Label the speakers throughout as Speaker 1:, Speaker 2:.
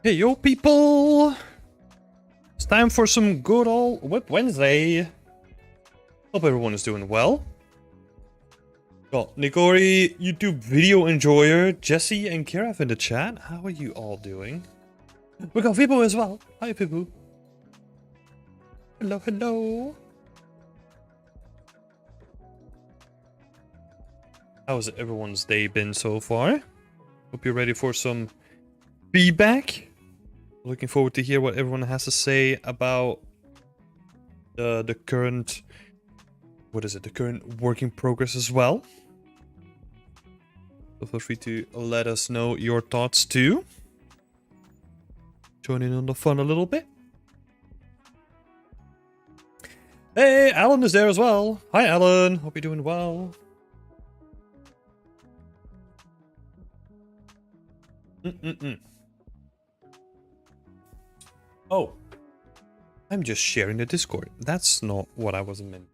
Speaker 1: Hey yo people! It's time for some good old WIP Wednesday. Hope everyone is doing well. Got Nikori, YouTube video enjoyer, Jesse and Kiraf in the chat. How are you all doing? We got Vibo as well. Hi Vibo. Hello, hello. How's everyone's day been so far? Hope you're ready for some feedback. Looking forward to hear what everyone has to say about the current, the current work in progress as well. So feel free to let us know your thoughts too. Join in on the fun a little bit. Hey, Alan is there as well. Hi Alan, hope you're doing well. Oh, I'm just sharing the Discord. That's not what I wasn't meant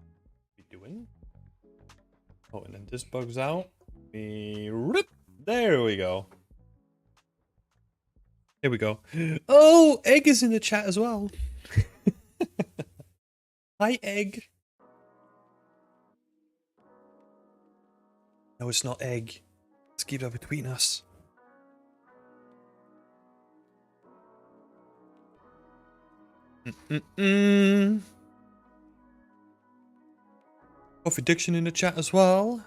Speaker 1: to be doing. Oh, and then this bugs out. Rip. There we go. Here we go. Oh, Egg is in the chat as well. Hi, Egg. No, it's not Egg. Let's keep that between us. Coffee Diction in the chat as well.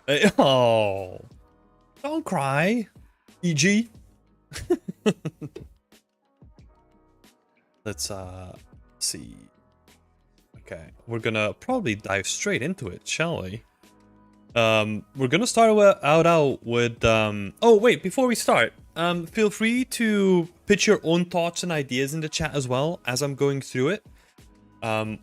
Speaker 1: Hey, oh, don't cry, EG. Let's see. Okay, we're gonna probably dive straight into it, shall we? We're gonna start out with oh wait, before we start, feel free to pitch your own thoughts and ideas in the chat as well as I'm going through it.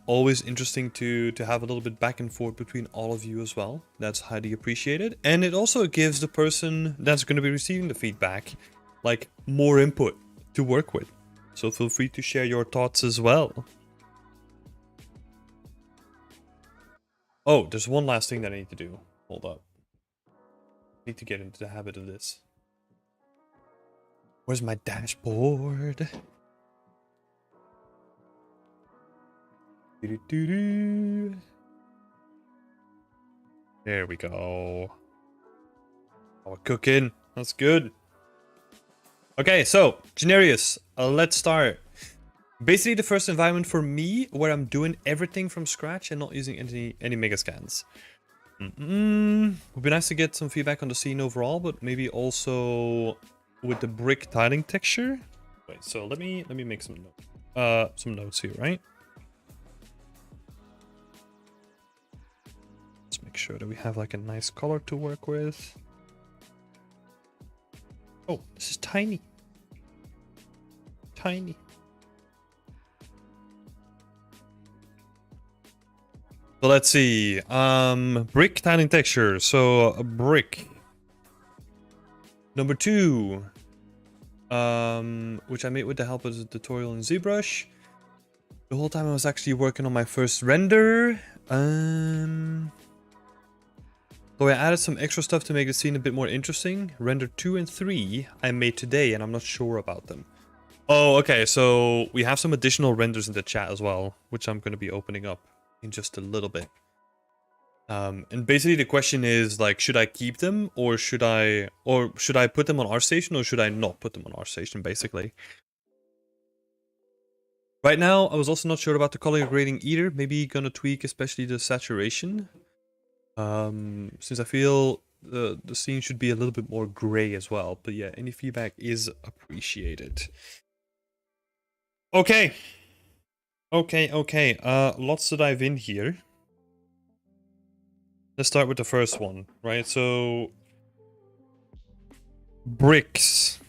Speaker 1: Always interesting to have a little bit back and forth between all of you as well. That's highly appreciated, and it also gives the person that's going to be receiving the feedback like more input to work with. So feel free to share your thoughts as well. Oh, there's one last thing that I need to do. Hold up. I need to get into the habit of this. Where's my dashboard? There we go. Oh, we're cooking. That's good. Okay, so Generius, let's start. Basically, the first environment for me where I'm doing everything from scratch and not using any mega scans. Would be nice to get some feedback on the scene overall, but maybe also with the brick tiling texture. Wait, so let me make some notes here, right? Let's make sure that we have like a nice color to work with. Oh, this is tiny. Tiny. So let's see. Brick tiling texture. So a brick. Number 2. Which I made with the help of the tutorial in ZBrush. The whole time I was actually working on my first render. So I added some extra stuff to make the scene a bit more interesting. Render 2 and 3 I made today and I'm not sure about them. Oh, okay, so we have some additional renders in the chat as well, which I'm going to be opening up in just a little bit. And basically the question is like, should I keep them or should I put them on ArtStation or should I not put them on ArtStation basically? Right now, I was also not sure about the color grading either. Maybe gonna tweak especially the saturation. Since I feel the scene should be a little bit more gray as well. But yeah, any feedback is appreciated. Okay. Okay. Lots to dive in here. Let's start with the first one, right? So bricks.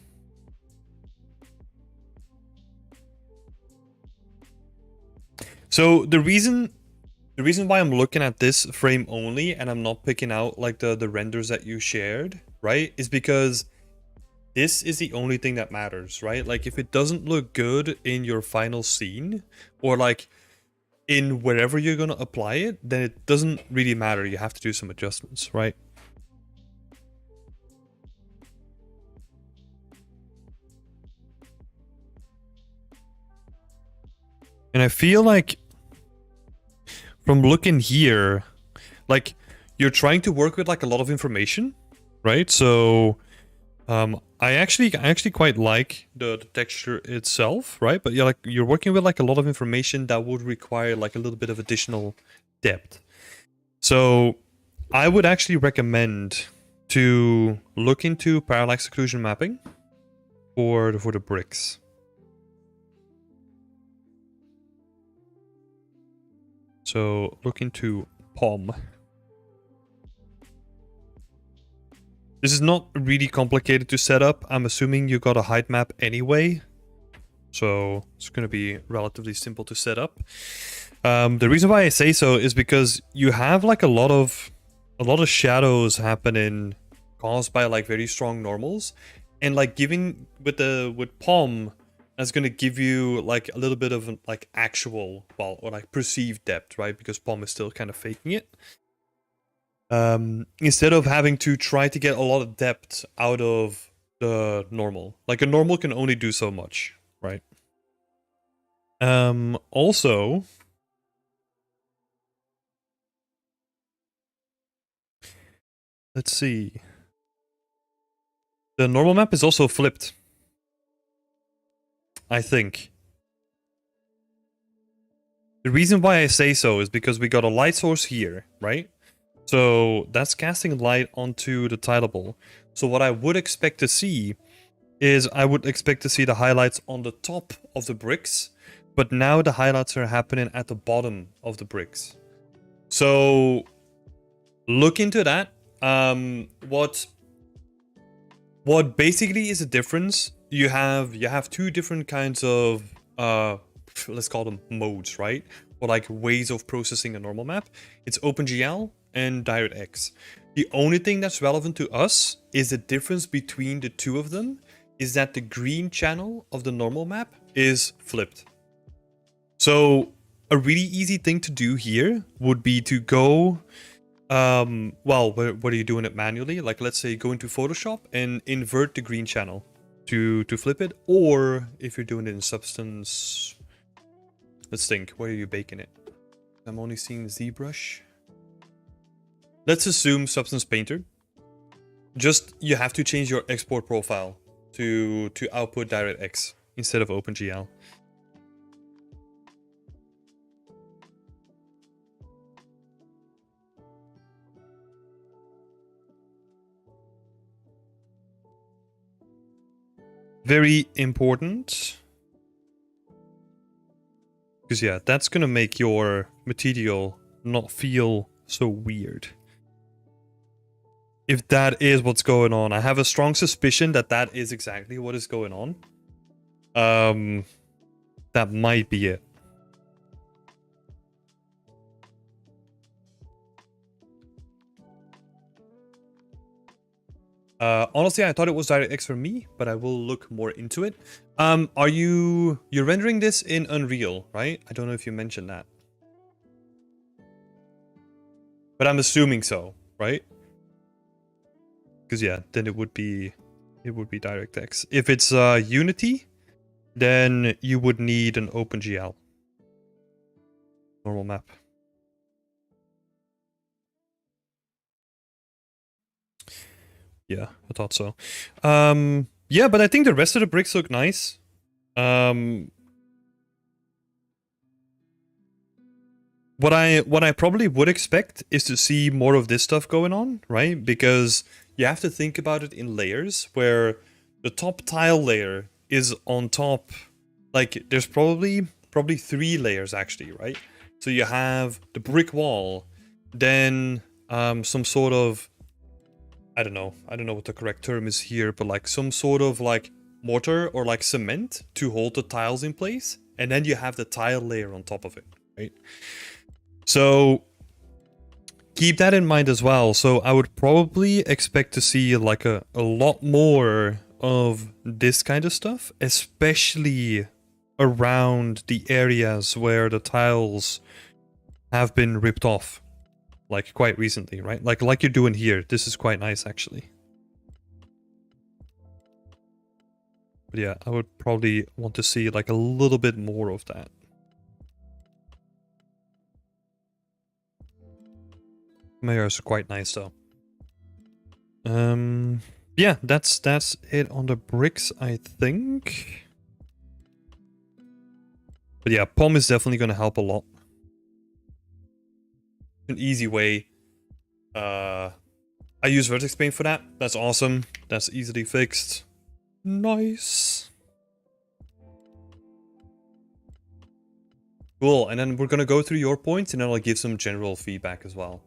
Speaker 1: So the reason why I'm looking at this frame only and I'm not picking out like the renders that you shared, right, is because this is the only thing that matters, right? Like if it doesn't look good in your final scene or like in wherever you're going to apply it, then it doesn't really matter. You have to do some adjustments, right? And I feel like from looking here, like you're trying to work with like a lot of information, right? So I actually quite like the texture itself, right? But you're working with like a lot of information that would require like a little bit of additional depth. So I would actually recommend to look into parallax occlusion mapping for the bricks. So look into POM. This is not really complicated to set up. I'm assuming you got a height map anyway. So it's going to be relatively simple to set up. The reason why I say so is because you have like a lot of shadows happening caused by like very strong normals, and like giving with POM, that's going to give you like a little bit of like actual, well, or like perceived depth, right? Because POM is still kind of faking it. Instead of having to try to get a lot of depth out of the normal. Like a normal can only do so much, right? Also, let's see. The normal map is also flipped, I think. The reason why I say so is because we got a light source here, right? So that's casting light onto the tileable. So what I would expect to see is I would expect to see the highlights on the top of the bricks, but now the highlights are happening at the bottom of the bricks. So look into that. What basically is a difference? You have two different kinds of let's call them modes, right? Or like ways of processing a normal map. It's OpenGL and DirectX. The only thing that's relevant to us is the difference between the two of them is that the green channel of the normal map is flipped. So a really easy thing to do here would be to go, well, what are you doing it manually? Like let's say go into Photoshop and invert the green channel to flip it. Or if you're doing it in Substance, let's think, where are you baking it? I'm only seeing ZBrush. Let's assume Substance Painter. Just, you have to change your export profile to output DirectX instead of OpenGL. Very important. Because yeah, that's gonna make your material not feel so weird. If that is what's going on. I have a strong suspicion that that is exactly what is going on. That might be it. Honestly, I thought it was DirectX for me, but I will look more into it. You're rendering this in Unreal, right? I don't know if you mentioned that. But I'm assuming so, right? Because yeah, then it would be DirectX. If it's Unity, then you would need an OpenGL normal map. Yeah, I thought so. Yeah, but I think the rest of the bricks look nice. What I probably would expect is to see more of this stuff going on, right? Because you have to think about it in layers, where the top tile layer is on top. Like, there's probably 3 layers actually, right? So you have the brick wall, then some sort of, I don't know what the correct term is here, but like some sort of like mortar or like cement to hold the tiles in place, and then you have the tile layer on top of it, right? So keep that in mind as well. So I would probably expect to see like a lot more of this kind of stuff, especially around the areas where the tiles have been ripped off, like quite recently, right? Like you're doing here. This is quite nice actually. But yeah, I would probably want to see like a little bit more of that. Mayors are quite nice though. Yeah, that's it on the bricks, I think. But yeah, POM is definitely going to help a lot. An easy way. I use vertex paint for that. That's awesome. That's easily fixed. Nice. Cool, and then we're going to go through your points and then I'll give some general feedback as well.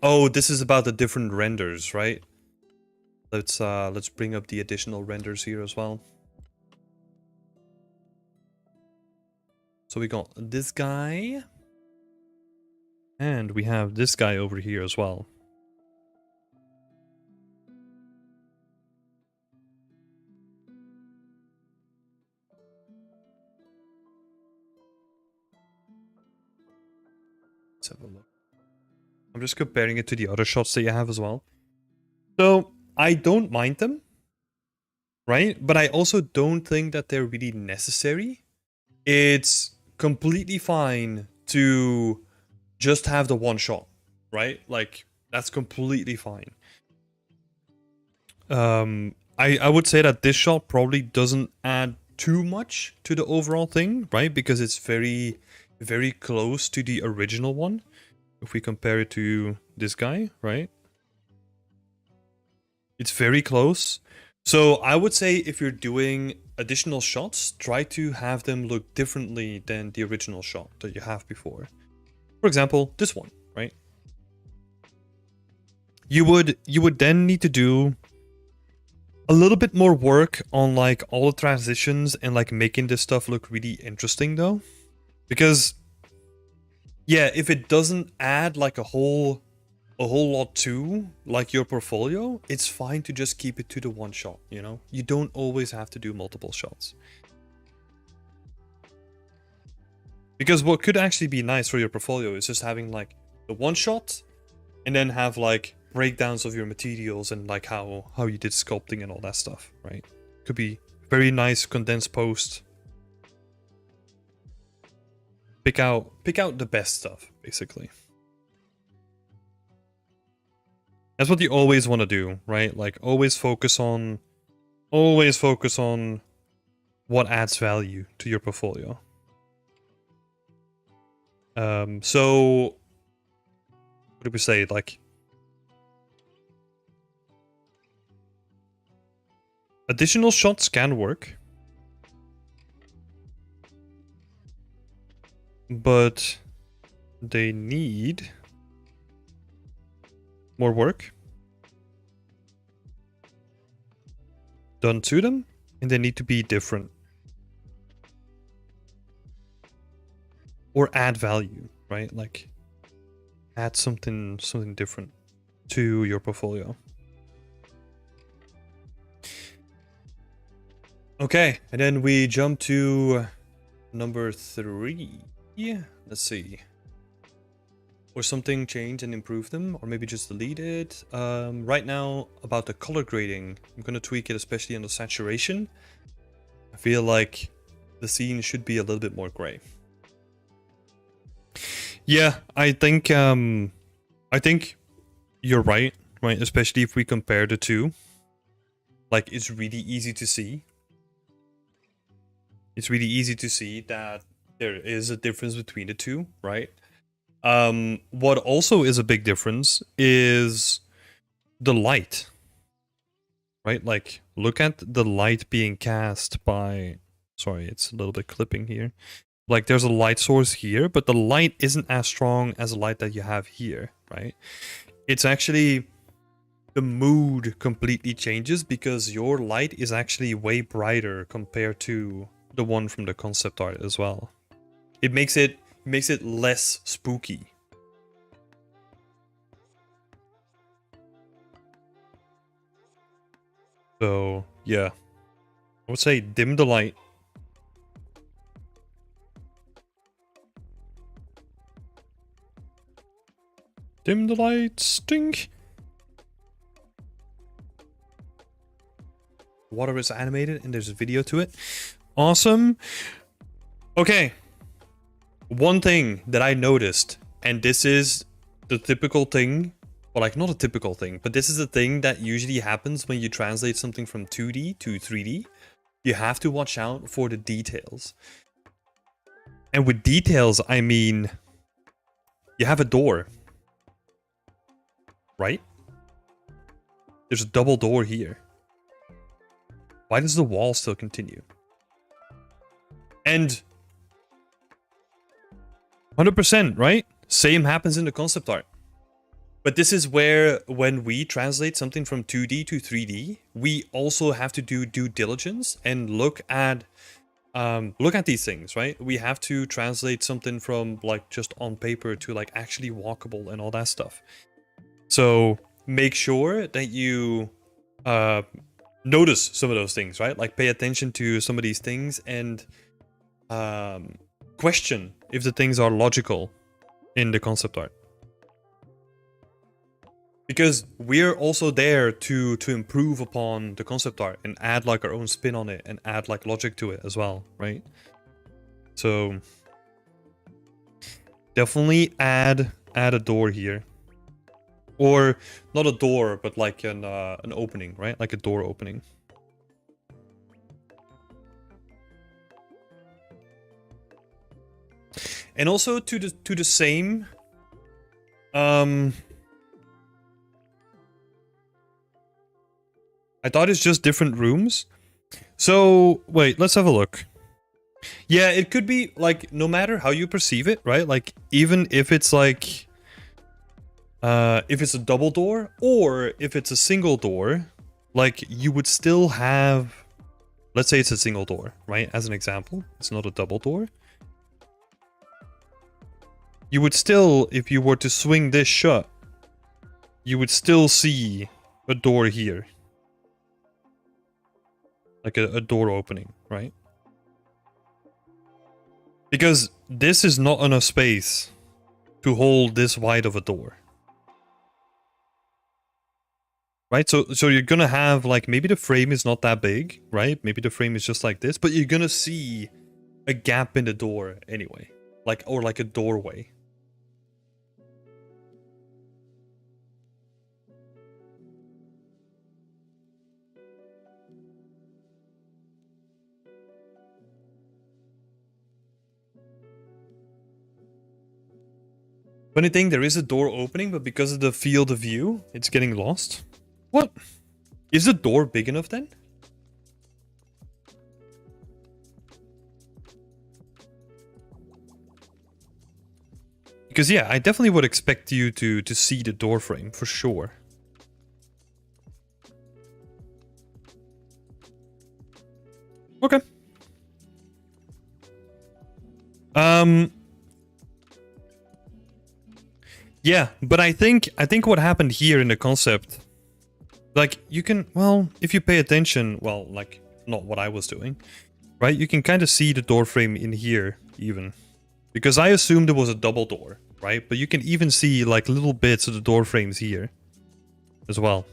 Speaker 1: Oh, this is about the different renders, right? Let's bring up the additional renders here as well. So we got this guy. And we have this guy over here as well. Let's have a look. I'm just comparing it to the other shots that you have as well. So I don't mind them, right? But I also don't think that they're really necessary. It's completely fine to just have the one shot, right? Like, that's completely fine. I would say that this shot probably doesn't add too much to the overall thing, right? Because it's very, very close to the original one. If we compare it to this guy, right? It's very close. So I would say if you're doing additional shots, try to have them look differently than the original shot that you have before. For example, this one, right? You would then need to do a little bit more work on like all the transitions and like making this stuff look really interesting though. Because yeah, if it doesn't add like a whole lot to like your portfolio, it's fine to just keep it to the one shot, you know? You don't always have to do multiple shots. Because what could actually be nice for your portfolio is just having like the one shot and then have like breakdowns of your materials and like how you did sculpting and all that stuff, right? Could be very nice condensed post. Pick out the best stuff, basically. That's what you always want to do, right? Like always focus on what adds value to your portfolio. So what did we say? Like additional shots can work, but they need more work done to them, and they need to be different or add value, right? Like add something different to your portfolio. Okay, and then we jump to number 3. Let's see. Or something change and improve them, or maybe just delete it. Right now, about the color grading, I'm gonna tweak it, especially on the saturation. I feel like the scene should be a little bit more gray. Yeah, I think you're right, especially if we compare the two. Like, it's really easy to see. It's really easy to see that there is a difference between the two, right? What also is a big difference is the light, right? Like, look at the light being cast by... Sorry, it's a little bit clipping here. Like, there's a light source here, but the light isn't as strong as the light that you have here, right? It's actually... The mood completely changes because your light is actually way brighter compared to the one from the concept art as well. It makes it less spooky. So, yeah. I would say dim the light. Dim the light, stink. Water is animated and there's a video to it. Awesome. Okay. One thing that I noticed, and this is the typical thing, or like not a typical thing, but this is a thing that usually happens when you translate something from 2D to 3D. You have to watch out for the details. And with details, I mean, you have a door, right? There's a double door here. Why does the wall still continue? And 100%, right? Same happens in the concept art. But this is where, when we translate something from 2D to 3D, we also have to do due diligence and look at these things, right? We have to translate something from like just on paper to like actually walkable and all that stuff. So make sure that you notice some of those things, right? Like pay attention to some of these things and question if the things are logical in the concept art. Because we're also there to improve upon the concept art and add like our own spin on it and add like logic to it as well, right? So definitely add a door here. Or not a door, but like an opening, right? Like a door opening. And also to the same I thought it's just different rooms. So, wait, let's have a look. Yeah, it could be, like, no matter how you perceive it, right? Like, even if it's, like... if it's a double door, or if it's a single door, like, you would still have... Let's say it's a single door, right? As an example. It's not a double door. You would still, if you were to swing this shut, you would still see a door here. Like a door opening, right? Because this is not enough space to hold this wide of a door. Right? So you're gonna have, like, maybe the frame is not that big, right? Maybe the frame is just like this, but you're gonna see a gap in the door anyway. Like, or like a doorway. Funny thing, there is a door opening, but because of the field of view, it's getting lost. What? Is the door big enough then? Because yeah, I definitely would expect you to see the door frame, for sure. Okay. Yeah, but I think what happened here in the concept, like, you can, well, if you pay attention, well, like, not what I was doing, right? You can kind of see the door frame in here, even. Because I assumed it was a double door, right? But you can even see, like, little bits of the door frames here as well.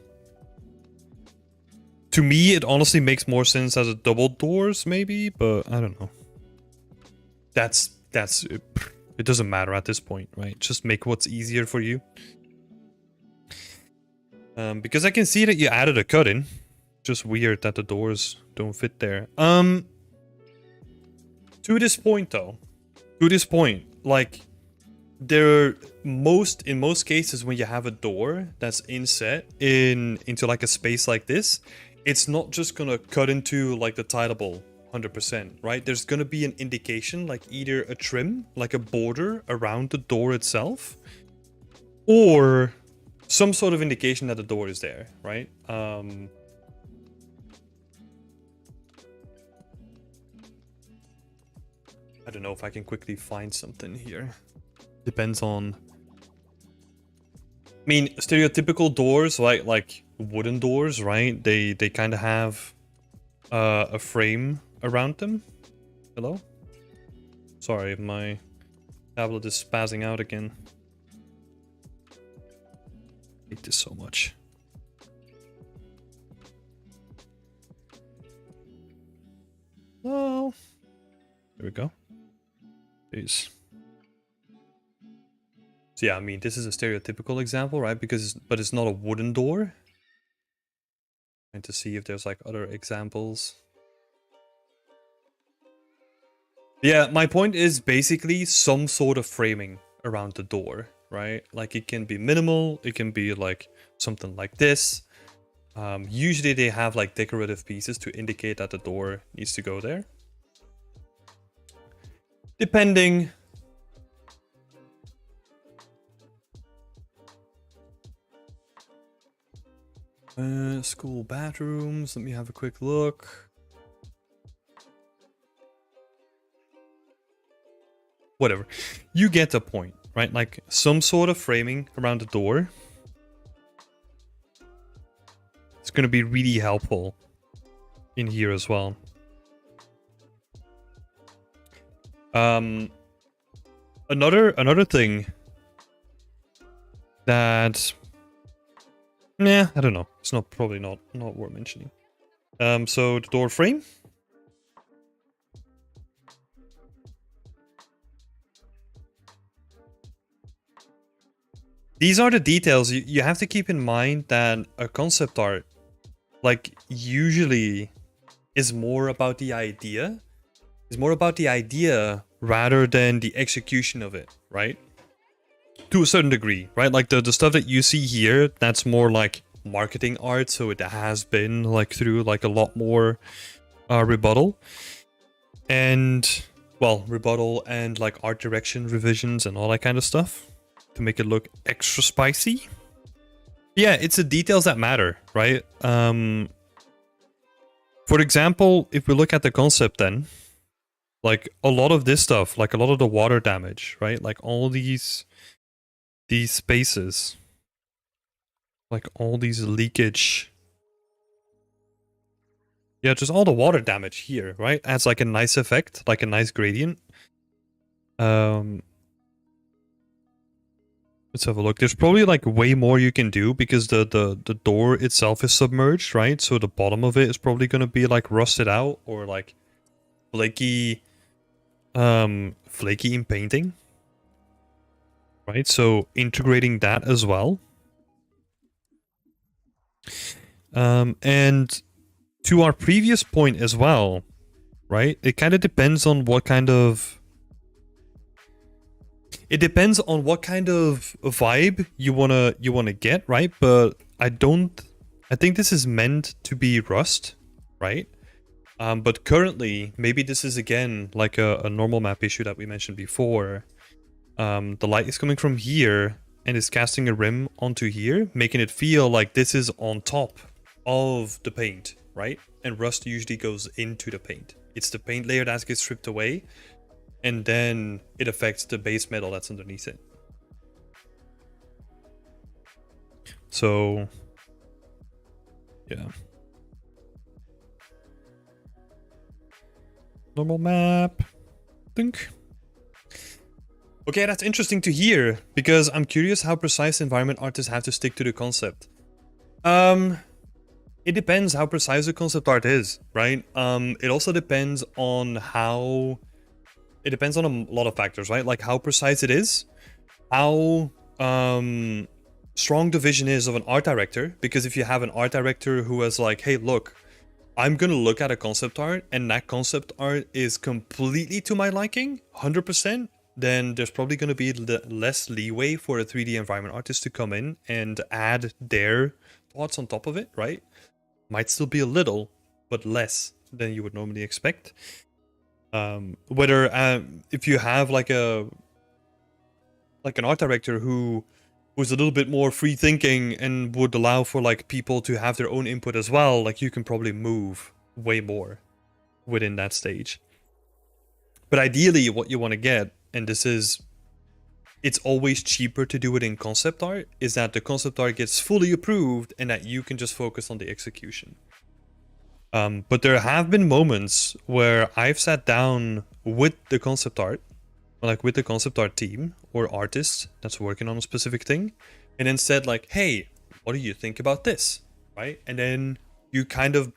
Speaker 1: To me, it honestly makes more sense as a double doors, maybe, but I don't know. That's it doesn't matter at this point, right? Just make what's easier for you. Because I can see that you added a cut in. Just weird that the doors don't fit there. To this point though, like, in most cases when you have a door that's inset into like a space like this, it's not just gonna cut into like the tileable 100%, right? There's gonna be an indication, like either a trim, like a border around the door itself, or some sort of indication that the door is there, right? I don't know if I can quickly find something here. Depends on... I mean, stereotypical doors, like wooden doors, right? They kind of have a frame around them. Hello? Sorry, my tablet is spazzing out again. I hate this so much. Oh, there we go. Jeez. So yeah, I mean, this is a stereotypical example, right? But it's not a wooden door. Trying to see if there's like other examples. Yeah, my point is basically some sort of framing around the door, right? Like it can be minimal, it can be like something like this. Usually they have like decorative pieces to indicate that the door needs to go there. Depending. School bathrooms, let me have a quick look. Whatever. You get the point, right? Like some sort of framing around the door. It's going to be really helpful in here as well. Another thing that, yeah, I don't know. It's probably not worth mentioning. So the door frame. These are the details. You have to keep in mind that a concept art, like, usually is more about the idea. It's more about the idea rather than the execution of it, right? To a certain degree, right? Like the stuff that you see here, that's more like marketing art, so it has been like through like a lot more rebuttal. And, well, rebuttal and like art direction revisions and all that kind of stuff to make it look extra spicy. Yeah, it's the details that matter, right? For example, if we look at the concept then, like a lot of this stuff, like a lot of the water damage, right? Like all these spaces, like all these leakage. Yeah, just all the water damage here, right? Adds like a nice effect, like a nice gradient. Let's have a look. There's probably like way more you can do because the door itself is submerged, right? So the bottom of it is probably going to be like rusted out or like flaky in painting. Right? So integrating that as well. And to our previous point as well, right? It kind of depends on what kind of vibe you wanna get, right? But I think this is meant to be Rust, right? But currently, maybe this is again like a normal map issue that we mentioned before. The light is coming from here and is casting a rim onto here, making it feel like this is on top of the paint, right? And Rust usually goes into the paint. It's the paint layer that gets stripped away, and then it affects the base metal that's underneath it. So, yeah. Normal map. Think. Okay, that's interesting to hear, because I'm curious how precise environment artists have to stick to the concept. It depends how precise the concept art is, right? It also depends on how... It depends on a lot of factors, right? Like how precise it is, how strong the vision is of an art director, because if you have an art director who is like, hey, look, I'm gonna look at a concept art and that concept art is completely to my liking, 100%, then there's probably going to be less leeway for a 3D environment artist to come in and add their thoughts on top of it, right? Might still be a little, but less than you would normally expect. If you have like an art director who's a little bit more free thinking and would allow for like people to have their own input as well, like you can probably move way more within that stage. But ideally what you want to get, and it's always cheaper to do it in concept art, is that the concept art gets fully approved and that you can just focus on the execution. But there have been moments where I've sat down with the concept art, like with the concept art team or artist that's working on a specific thing, and then said like, hey, what do you think about this? Right? And then you kind of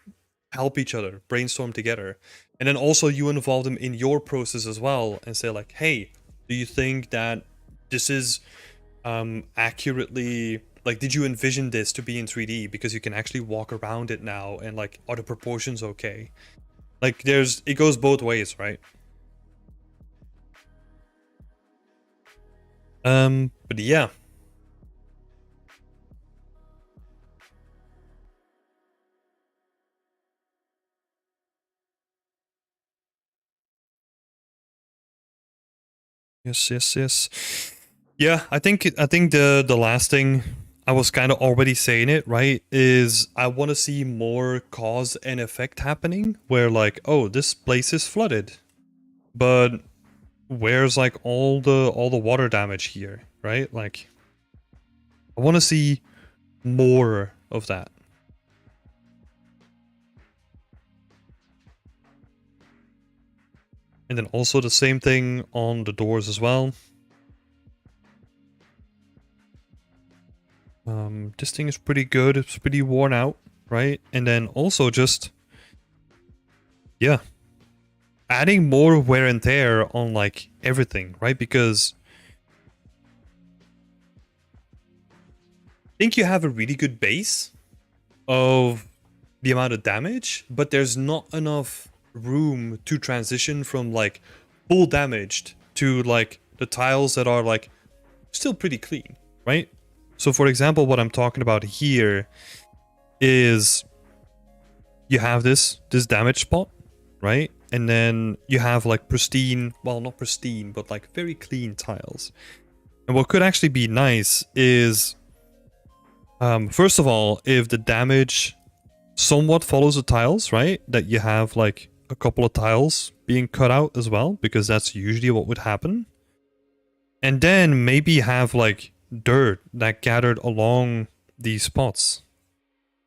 Speaker 1: help each other, brainstorm together. And then also you involve them in your process as well and say like, hey, do you think that this is accurately, like, did you envision this to be in 3D because you can actually walk around it now, and like, are the proportions okay? Like, it goes both ways, right? But yeah. Yes. Yeah, I think the last thing, I was kind of already saying it, right, is I want to see more cause and effect happening where like, oh, this place is flooded, but where's like all the water damage here, right? Like, I want to see more of that. And then also the same thing on the doors as well. This thing is pretty good. It's pretty worn out, right? And then also just, yeah, adding more wear and tear on like everything, right? Because I think you have a really good base of the amount of damage, but there's not enough room to transition from like full damaged to like the tiles that are like still pretty clean, right? So for example, what I'm talking about here is you have this damage spot, right? And then you have like pristine, well, not pristine, but like very clean tiles. And what could actually be nice is, first of all, if the damage somewhat follows the tiles, right? That you have like a couple of tiles being cut out as well, because that's usually what would happen. And then maybe have like dirt that gathered along these spots,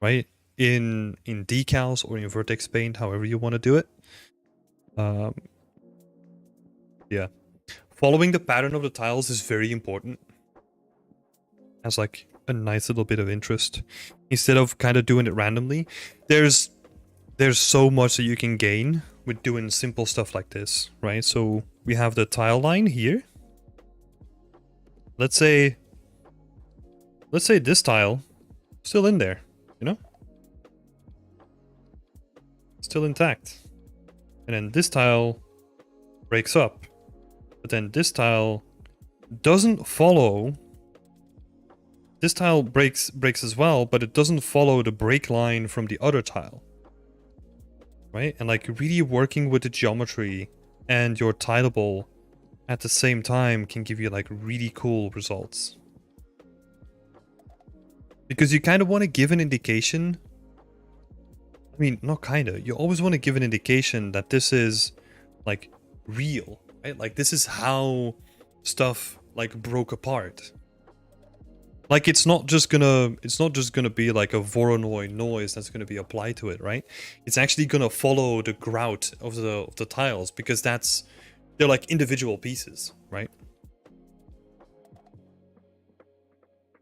Speaker 1: right? In decals or in vertex paint, however you want to do it. Yeah. Following the pattern of the tiles is very important. As like a nice little bit of interest. Instead of kind of doing it randomly. There's so much that you can gain with doing simple stuff like this, right? So we have the tile line here. Let's say this tile still in there, you know? Still intact. And then this tile breaks up. But then this tile doesn't follow. This tile breaks as well, but it doesn't follow the break line from the other tile. Right? And like really working with the geometry and your tileable at the same time can give you like really cool results. Because you kind of want to give an indication. I mean, not kind of. You always want to give an indication that this is like real, right? Like this is how stuff like broke apart. Like it's not just gonna be like a Voronoi noise that's gonna be applied to it, right? It's actually gonna follow the grout of the tiles, because they're like individual pieces, right?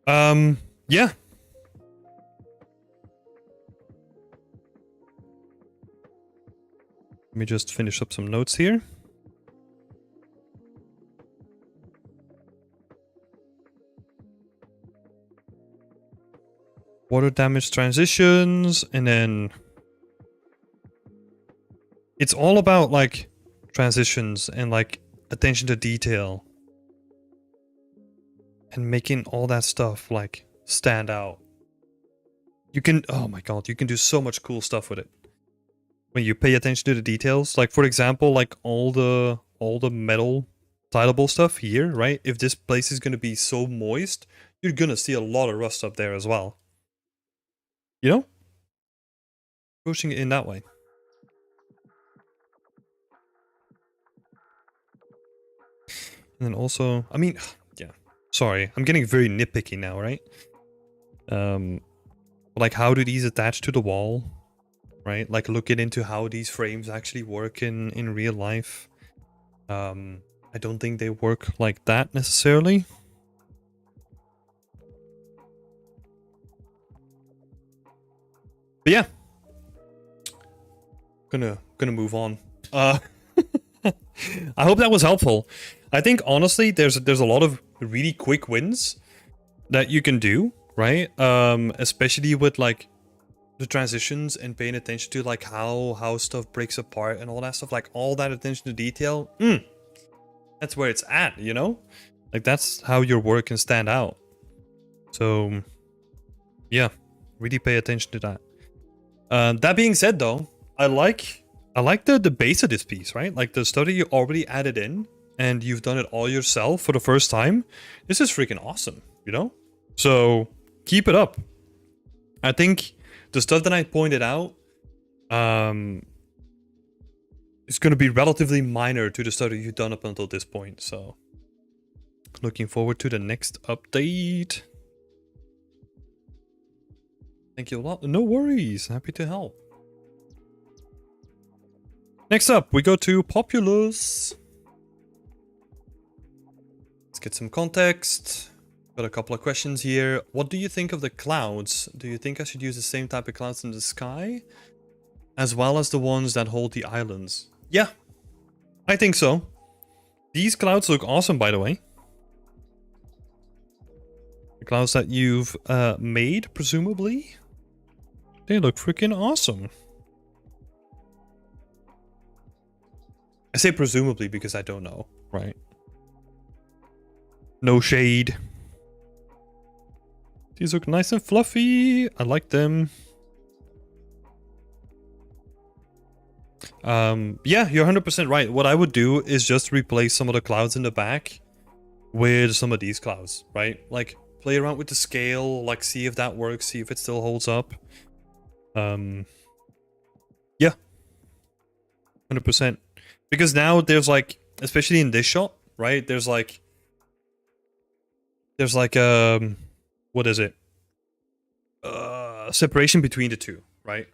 Speaker 1: Yeah. Let me just finish up some notes here. Water damage transitions, and then it's all about like transitions and like attention to detail and making all that stuff like stand out. You can, oh my god, you can do so much cool stuff with it when you pay attention to the details. Like for example, like all the metal tileable stuff here, right? If this place is going to be so moist, you're going to see a lot of rust up there as well. You know? Pushing it in that way. And then also, I mean, yeah. Sorry, I'm getting very nitpicky now, right? Like how do these attach to the wall? Right? Like looking into how these frames actually work in real life. I don't think they work like that necessarily. But yeah. Gonna move on. I hope that was helpful. I think honestly, there's a lot of really quick wins that you can do, right? Especially with like the transitions and paying attention to like how stuff breaks apart and all that stuff, like all that attention to detail. That's where it's at, you know? Like that's how your work can stand out. So yeah, really pay attention to that. That being said though, I like the base of this piece, right? Like the stuff that you already added in and you've done it all yourself for the first time. This is freaking awesome, you know? So keep it up. I think the stuff that I pointed out is going to be relatively minor to the stuff that you've done up until this point. So looking forward to the next update. Thank you a lot. No worries. Happy to help. Next up, we go to Populous. Let's get some context. Got a couple of questions here. What do you think of the clouds? Do you think I should use the same type of clouds in the sky? As well as the ones that hold the islands? Yeah, I think so. These clouds look awesome, by the way. The clouds that you've made, presumably. They look freaking awesome. I say presumably because I don't know, right? No shade. These look nice and fluffy. I like them. Yeah, you're 100% right. What I would do is just replace some of the clouds in the back with some of these clouds, right? Like play around with the scale, like see if that works, see if it still holds up. Yeah, 100%. Because now there's like, especially in this shot, right? There's like what is it? Separation between the two, right?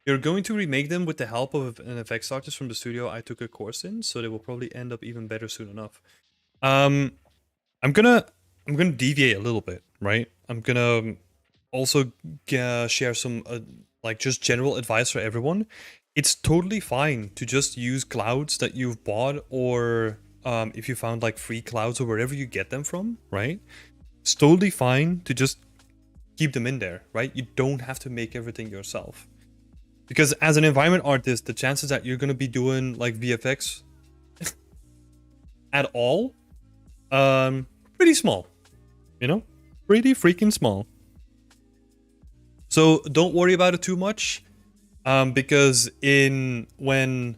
Speaker 1: You're going to remake them with the help of an effects artist from the studio I took a course in, so they will probably end up even better soon enough. I'm gonna deviate a little bit, right? I'm gonna also share some like just general advice for everyone. It's totally fine to just use clouds that you've bought, or if you found like free clouds or wherever you get them from, right? It's totally fine to just keep them in there, right? You don't have to make everything yourself. Because as an environment artist, the chances that you're going to be doing like VFX at all, pretty small, you know, pretty freaking small. So don't worry about it too much, because when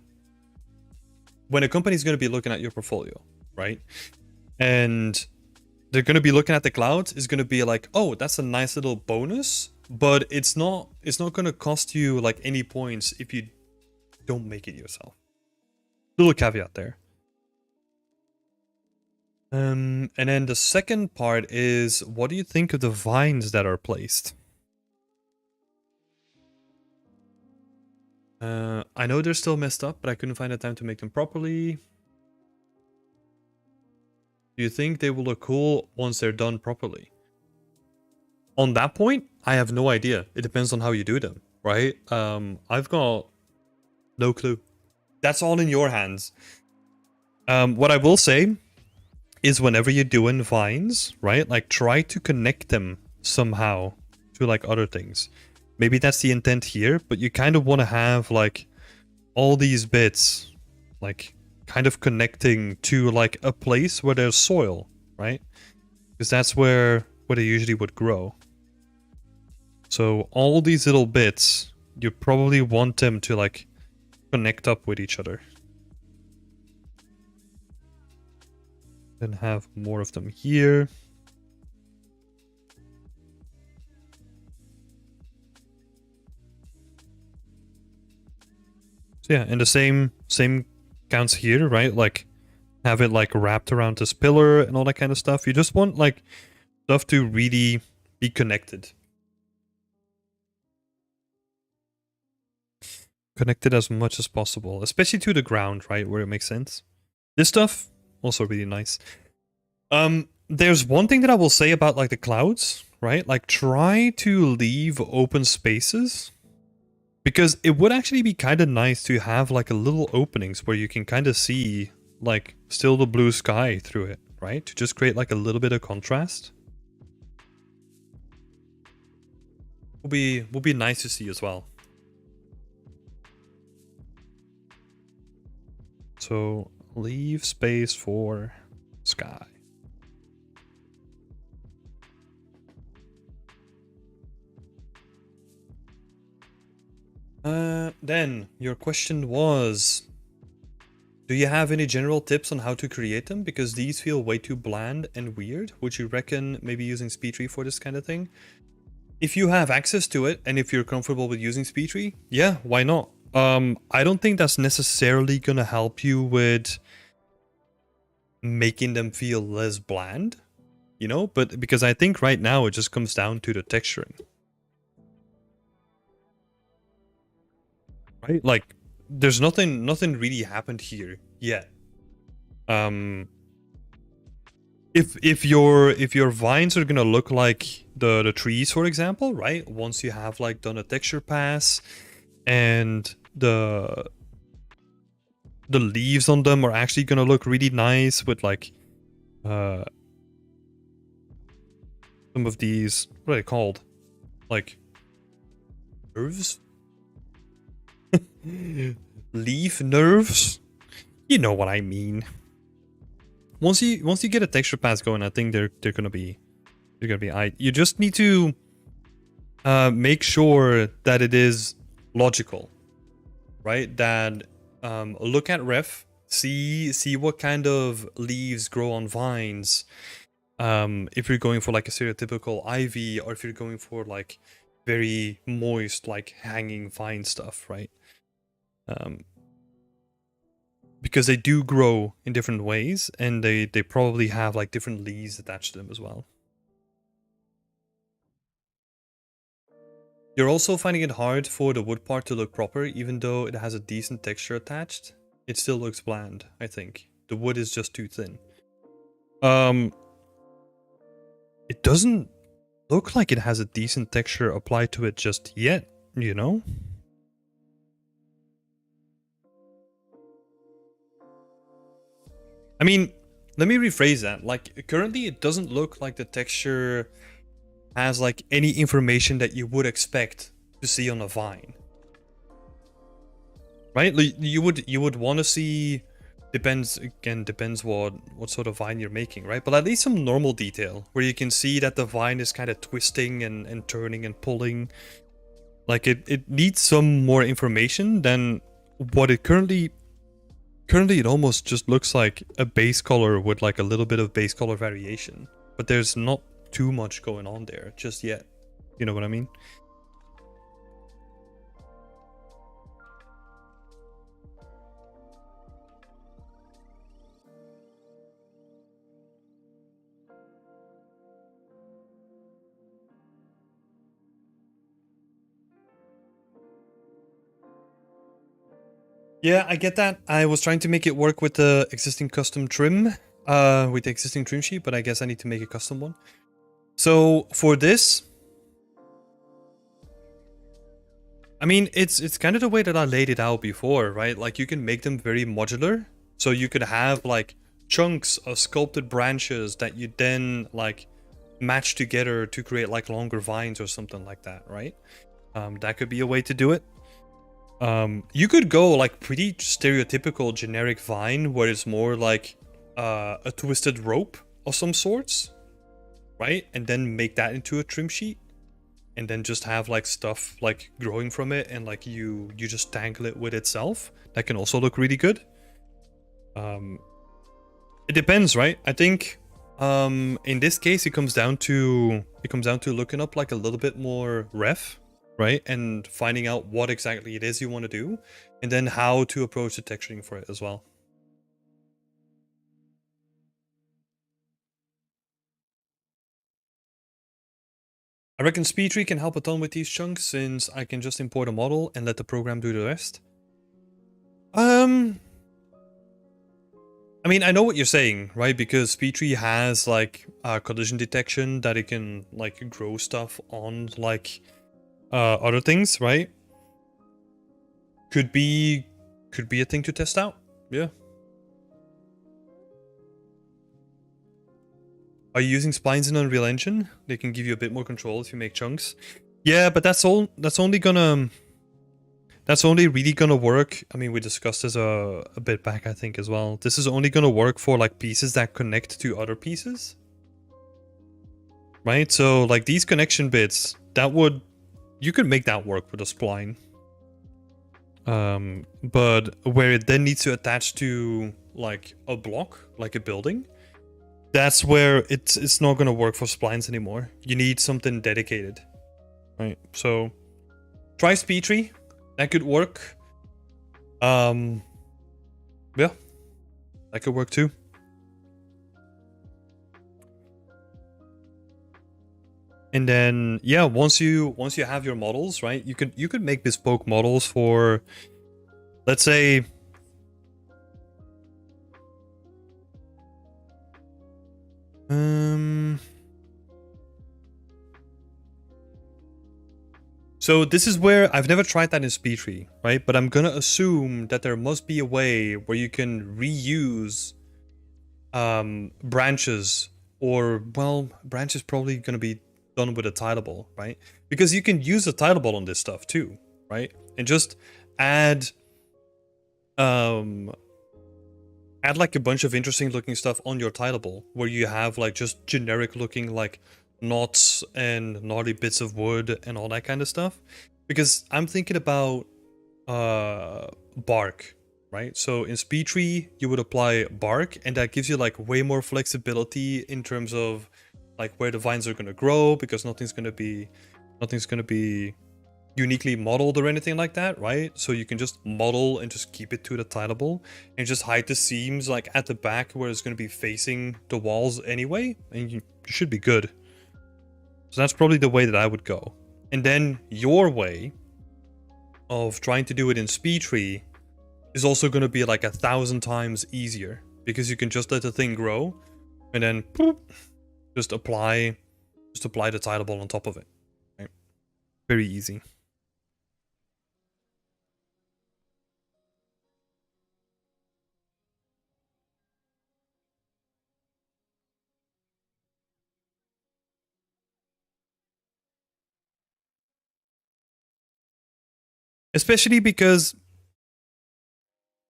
Speaker 1: a company is going to be looking at your portfolio, right, and they're going to be looking at the clouds, is going to be like, oh, that's a nice little bonus. But it's not going to cost you like any points if you don't make it yourself. Little caveat there. And then the second part is, what do you think of the vines that are placed? I know they're still messed up, but I couldn't find the time to make them properly. Do you think they will look cool once they're done properly? On that point, I have no idea. It depends on how you do them, right? I've got no clue. That's all in your hands. What I will say is whenever you're doing vines, right? Like try to connect them somehow to like other things. Maybe that's the intent here, but you kind of want to have like all these bits like kind of connecting to like a place where there's soil, right? Because that's where they usually would grow. So all these little bits, you probably want them to like connect up with each other. Then have more of them here. So yeah, and the same counts here, right? Like have it like wrapped around this pillar and all that kind of stuff. You just want like stuff to really be connected. Connected as much as possible, especially to the ground, right? Where it makes sense. This stuff, also really nice. There's one thing that I will say about like the clouds, right? Like try to leave open spaces, because it would actually be kind of nice to have like a little openings where you can kind of see like still the blue sky through it, right? To just create like a little bit of contrast. Would be nice to see as well. So leave space for sky. Then your question was, do you have any general tips on how to create them? Because these feel way too bland and weird. Would you reckon maybe using SpeedTree for this kind of thing? If you have access to it and if you're comfortable with using SpeedTree, yeah, why not? I don't think that's necessarily gonna help you with making them feel less bland, you know? But because I think right now it just comes down to the texturing. Right? Like there's nothing really happened here yet. If your vines are gonna look like the trees, for example, right? Once you have like done a texture pass and the leaves on them are actually gonna look really nice with like some of these, what are they called? Like nerves? Leaf nerves? You know what I mean. Once you get a texture pass going, I think they're gonna be you just need to make sure that it is logical, right? That look at ref, see what kind of leaves grow on vines. If you're going for like a stereotypical ivy, or if you're going for like very moist, like hanging vine stuff, right? Because they do grow in different ways, and they probably have like different leaves attached to them as well. You're also finding it hard for the wood part to look proper, even though it has a decent texture attached. It still looks bland, I think. The wood is just too thin. It doesn't look like it has a decent texture applied to it just yet, you know? I mean, let me rephrase that. Like, currently it doesn't look like the texture has like any information that you would expect to see on a vine. Right? Like, you would want to see, depends what sort of vine you're making, right? But at least some normal detail where you can see that the vine is kind of twisting and turning and pulling. Like it needs some more information than what it currently it almost just looks like a base color with like a little bit of base color variation, but there's not too much going on there just yet. You know what I mean? Yeah, I get that. I was trying to make it work with the existing custom trim, with the existing trim sheet, but I guess I need to make a custom one. So for this, I mean, it's kind of the way that I laid it out before, right? Like you can make them very modular. So you could have like chunks of sculpted branches that you then like match together to create like longer vines or something like that, right? That could be a way to do it. You could go like pretty stereotypical generic vine where it's more like a twisted rope of some sorts, right? And then make that into a trim sheet, and then just have like stuff like growing from it, and like you just tangle it with itself. That can also look really good. It depends, right? I think in this case it comes down to looking up like a little bit more ref, right? And finding out what exactly it is you want to do, and then how to approach the texturing for it as well. I reckon SpeedTree can help a ton with these chunks, since I can just import a model and let the program do the rest. I mean, I know what you're saying, right? Because P3 has like collision detection that it can like grow stuff on like other things, right? Could be a thing to test out. Yeah. Are you using splines in Unreal Engine? They can give you a bit more control if you make chunks. Yeah, but that's only gonna that's only really gonna work. I mean, we discussed this a bit back, I think, as well. This is only gonna work for like pieces that connect to other pieces. Right? So like these connection bits, you could make that work with a spline. But where it then needs to attach to like a block, like a building, that's where it's not gonna work for splines anymore. You need something dedicated. Right? So try P3. That could work. Yeah, that could work too. And then yeah, once you have your models, right, you could make bespoke models for, let's say, so this is where I've never tried that in P3, right? But I'm gonna assume that there must be a way where you can reuse branches, or well, branches probably gonna be done with a tileable, right? Because you can use a tileable on this stuff too, right? And just add like a bunch of interesting looking stuff on your tileable, where you have like just generic looking like knots and gnarly bits of wood and all that kind of stuff. Because I'm thinking about bark, right? So in P3 you would apply bark, and that gives you like way more flexibility in terms of like where the vines are going to grow, because nothing's going to be uniquely modeled or anything like that, right? So you can just model and just keep it to the tileable and just hide the seams like at the back where it's going to be facing the walls anyway, and you should be good. So that's probably the way that I would go. And then your way of trying to do it in P3 is also going to be like 1,000 times easier, because you can just let the thing grow and then boop, just apply the tileable on top of it. Right? Very easy. Especially because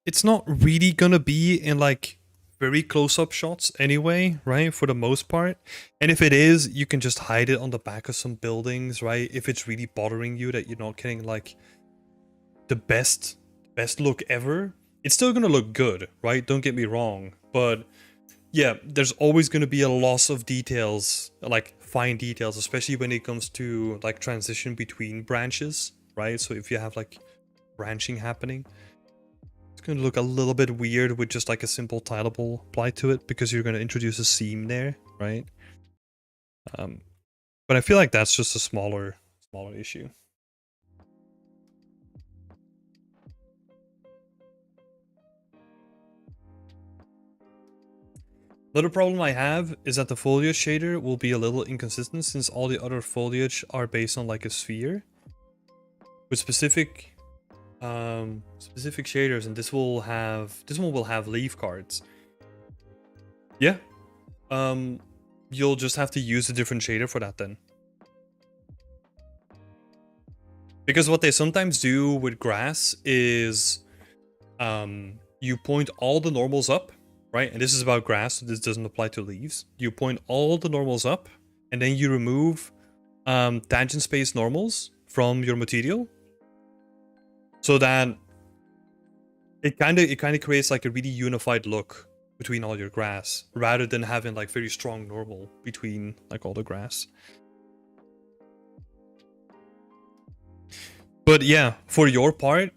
Speaker 1: it's not really gonna be in like very close-up shots anyway, right? For the most part. And if it is, you can just hide it on the back of some buildings, right? If it's really bothering you that you're not getting like the best look ever, it's still gonna look good, right? Don't get me wrong. But yeah, there's always gonna be a loss of details, like fine details, especially when it comes to like transition between branches, right? So if you have like branching happening, it's going to look a little bit weird with just like a simple tileable applied to it, because you're going to introduce a seam there, right? But I feel like that's just a smaller issue. Another problem I have is that the foliage shader will be a little inconsistent, since all the other foliage are based on like a sphere with specific shaders, and this one will have leaf cards. Yeah. You'll just have to use a different shader for that then. Because what they sometimes do with grass is you point all the normals up, right? And this is about grass, so this doesn't apply to leaves. You point all the normals up, and then you remove tangent space normals from your material, so that it kind of creates like a really unified look between all your grass, rather than having like very strong normal between like all the grass. But yeah, for your part,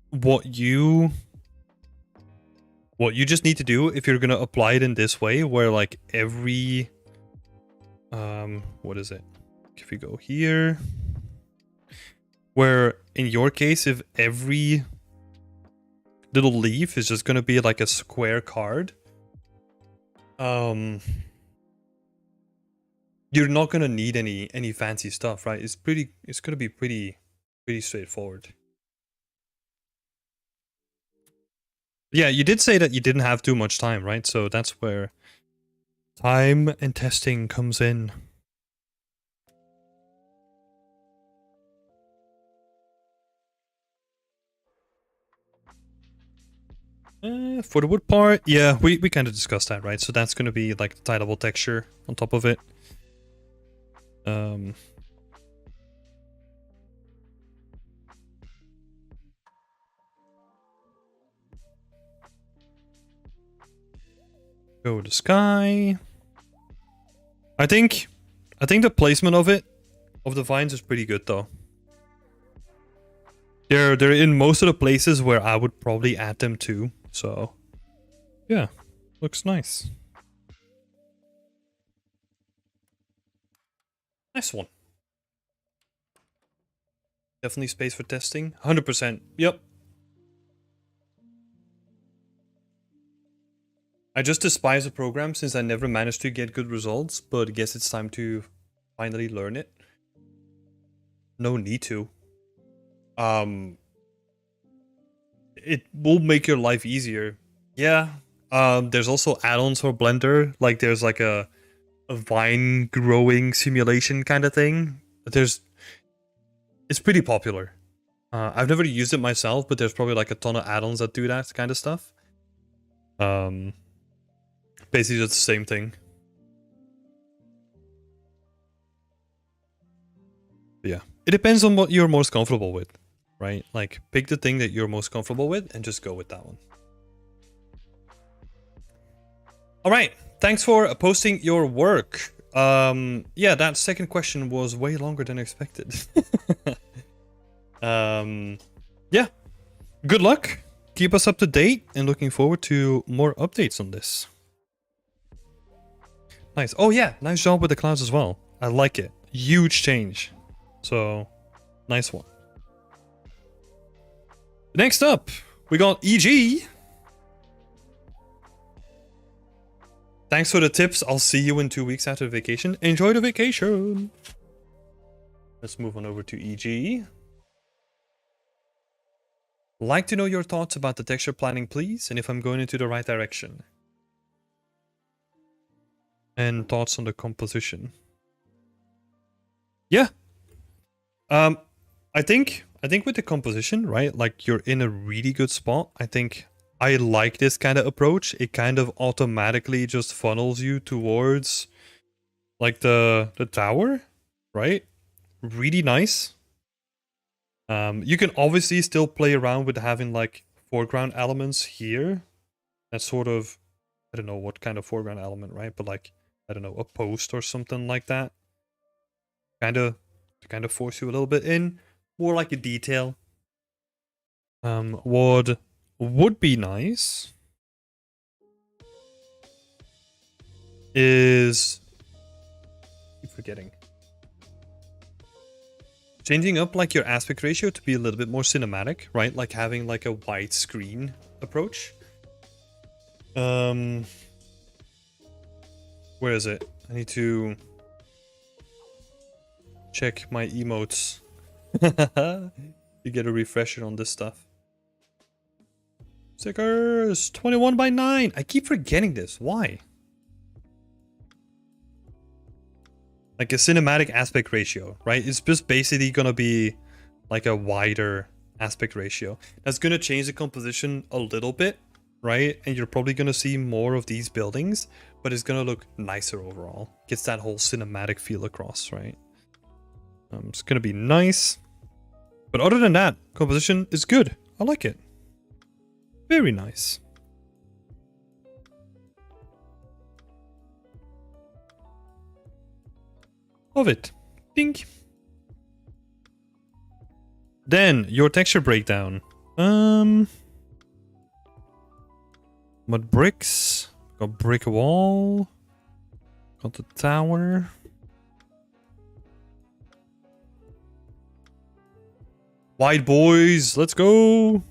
Speaker 1: what you just need to do, if you're gonna apply it in this way, where like every what is it? If we go here, where in your case, if every little leaf is just gonna be like a square card, You're not gonna need any fancy stuff, right? It's gonna be pretty straightforward. Yeah, you did say that you didn't have too much time, right? So that's where time and testing comes in. For the wood part, yeah, we kind of discussed that, right? So that's going to be like the tileable texture on top of it. Go to sky. I think the placement of the vines is pretty good though. They're in most of the places where I would probably add them to. So yeah, looks nice. Nice one. Definitely space for testing. 100%. Yep. I just despise the program since I never managed to get good results, but I guess it's time to finally learn it. No need to. It will make your life easier. Yeah. There's also add-ons for Blender. Like there's like a vine growing simulation kind of thing. It's pretty popular. I've never used it myself, but there's probably like a ton of add-ons that do that kind of stuff. Basically it's the same thing. But yeah. It depends on what you're most comfortable with, right? Like pick the thing that you're most comfortable with and just go with that one. All right. Thanks for posting your work. Yeah, that second question was way longer than expected. Yeah. Good luck. Keep us up to date and looking forward to more updates on this. Nice. Oh yeah, nice job with the clouds as well. I like it. Huge change. So, nice one. Next up, we got EG. Thanks for the tips. I'll see you in 2 weeks after vacation. Enjoy the vacation. Let's move on over to EG. Like to know your thoughts about the texture planning, please, and if I'm going into the right direction. And thoughts on the composition. Yeah. I think with the composition, right? Like you're in a really good spot. I think I like this kind of approach. It kind of automatically just funnels you towards like the tower, right? Really nice. You can obviously still play around with having like foreground elements here. That's sort of, I don't know what kind of foreground element, right? But like, I don't know, a post or something like that. To kind of force you a little bit in. More like a detail. What would be nice is, I keep forgetting. Changing up like your aspect ratio to be a little bit more cinematic, right? Like having like a widescreen approach. Where is it? I need to check my emotes. You get a refresher on this stuff. Stickers! 21:9! I keep forgetting this. Why? Like a cinematic aspect ratio, right? It's just basically gonna be like a wider aspect ratio. That's gonna change the composition a little bit, right? And you're probably gonna see more of these buildings, but it's gonna look nicer overall. Gets that whole cinematic feel across, right? It's gonna be nice. But other than that, composition is good. I like it. Very nice. Love it. Ding. Then, your texture breakdown. Mud bricks. Got brick wall. Got the tower. White boys, let's go.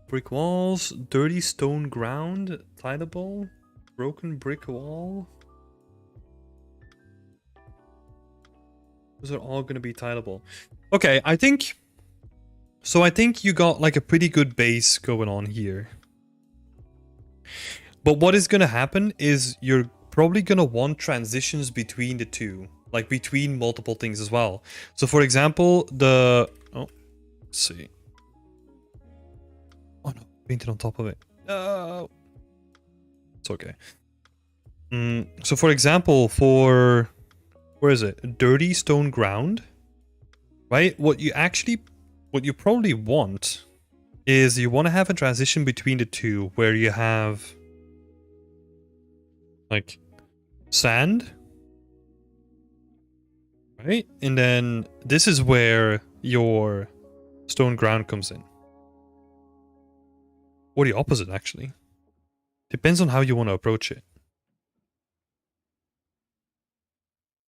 Speaker 1: Brick walls, dirty stone ground, tileable, broken brick wall. Those are all gonna be tileable. Okay, I think you got like a pretty good base going on here. But what is gonna happen is you're probably gonna want transitions between the two, like between multiple things as well. So for example, let's see. Oh no, painted on top of it. No. It's okay. So for example, where is it? Dirty stone ground, right? What you probably want is you want to have a transition between the two where you have like sand, right? And then this is where your stone ground comes in. Or the opposite, actually. Depends on how you want to approach it.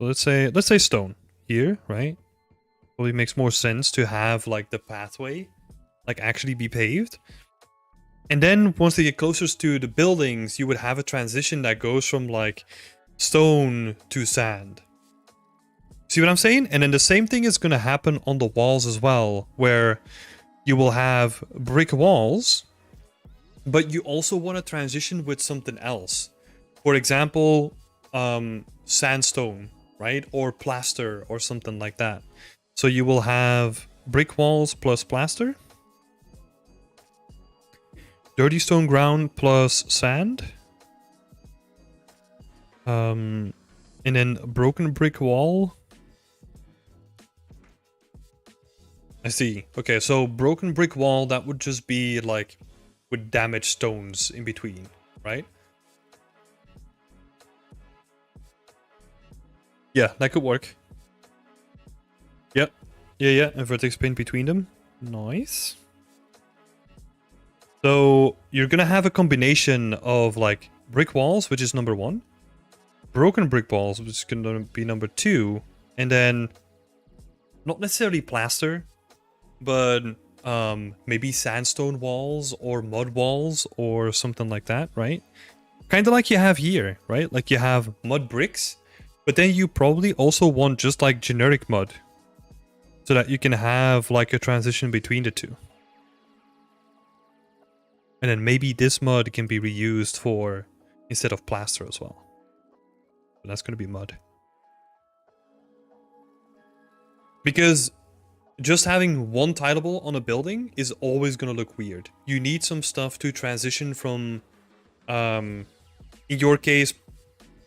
Speaker 1: So let's say stone here, right? Probably makes more sense to have like the pathway like actually be paved. And then once they get closer to the buildings, you would have a transition that goes from like stone to sand. See what I'm saying? And then the same thing is going to happen on the walls as well, where you will have brick walls, but you also want to transition with something else. For example, sandstone, right? Or plaster or something like that. So you will have brick walls plus plaster. Dirty stone ground plus sand. And then broken brick wall. I see. Okay, so broken brick wall, that would just be like with damaged stones in between, right? Yeah, that could work. Yep. Yeah, and vertex paint between them. Nice. So you're gonna have a combination of like brick walls, which is number 1, broken brick walls, which is gonna be number 2, and then not necessarily plaster, but maybe sandstone walls or mud walls or something like that, right? Kind of like you have here, right? Like you have mud bricks, but then you probably also want just like generic mud so that you can have like a transition between the two. And then maybe this mud can be reused for instead of plaster as well. But that's going to be mud. Because just having one tileable on a building is always going to look weird. You need some stuff to transition from, in your case,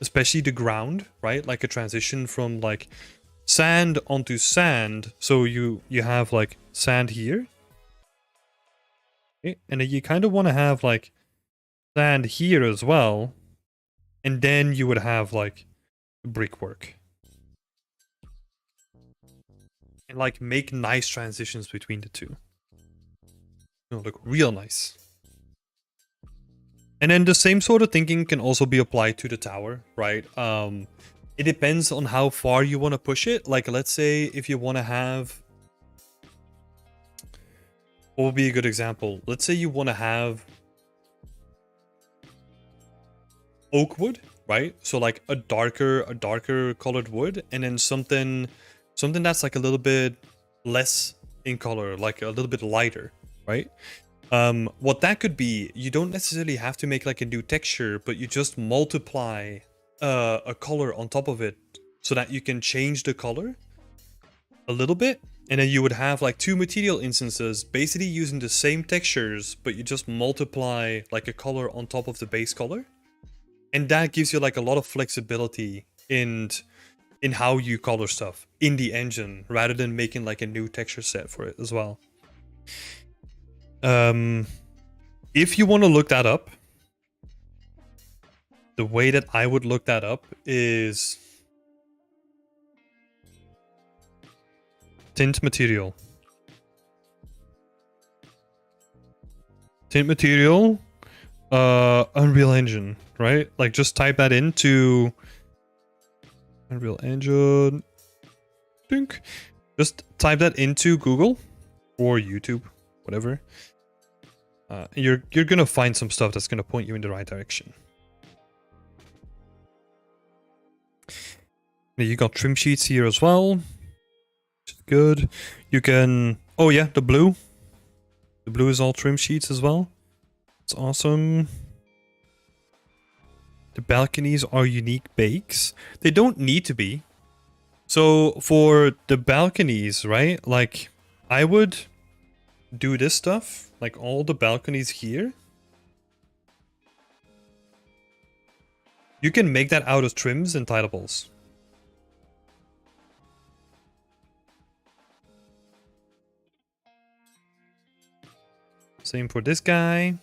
Speaker 1: especially the ground, right? Like a transition from like sand onto sand. So you have like sand here. Okay. And then you kind of want to have like sand here as well. And then you would have like brickwork. And like make nice transitions between the two. It'll look real nice. And then the same sort of thinking can also be applied to the tower, right? It depends on how far you want to push it. Like, let's say if you want to have... What would be a good example? Let's say you want to have oak wood, right? So like a darker colored wood, and then something that's like a little bit less in color, like a little bit lighter, right? What that could be, you don't necessarily have to make like a new texture, but you just multiply a color on top of it so that you can change the color a little bit. And then you would have like 2 material instances basically using the same textures, but you just multiply like a color on top of the base color. And that gives you like a lot of flexibility in how you color stuff in the engine, rather than making like a new texture set for it as well. If you want to look that up, the way that I would look that up is tint material. Tint material, Unreal Engine, right? Like just type that into Unreal Engine. Dink. Just type that into Google or YouTube, whatever. You're gonna find some stuff that's gonna point you in the right direction. You got trim sheets here as well, which is good. You can, oh yeah, the blue. The blue is all trim sheets as well. It's awesome. The balconies are unique bakes. They don't need to be. So for the balconies, right? Like I would do this stuff, like all the balconies here. You can make that out of trims and tilables. Same for this guy.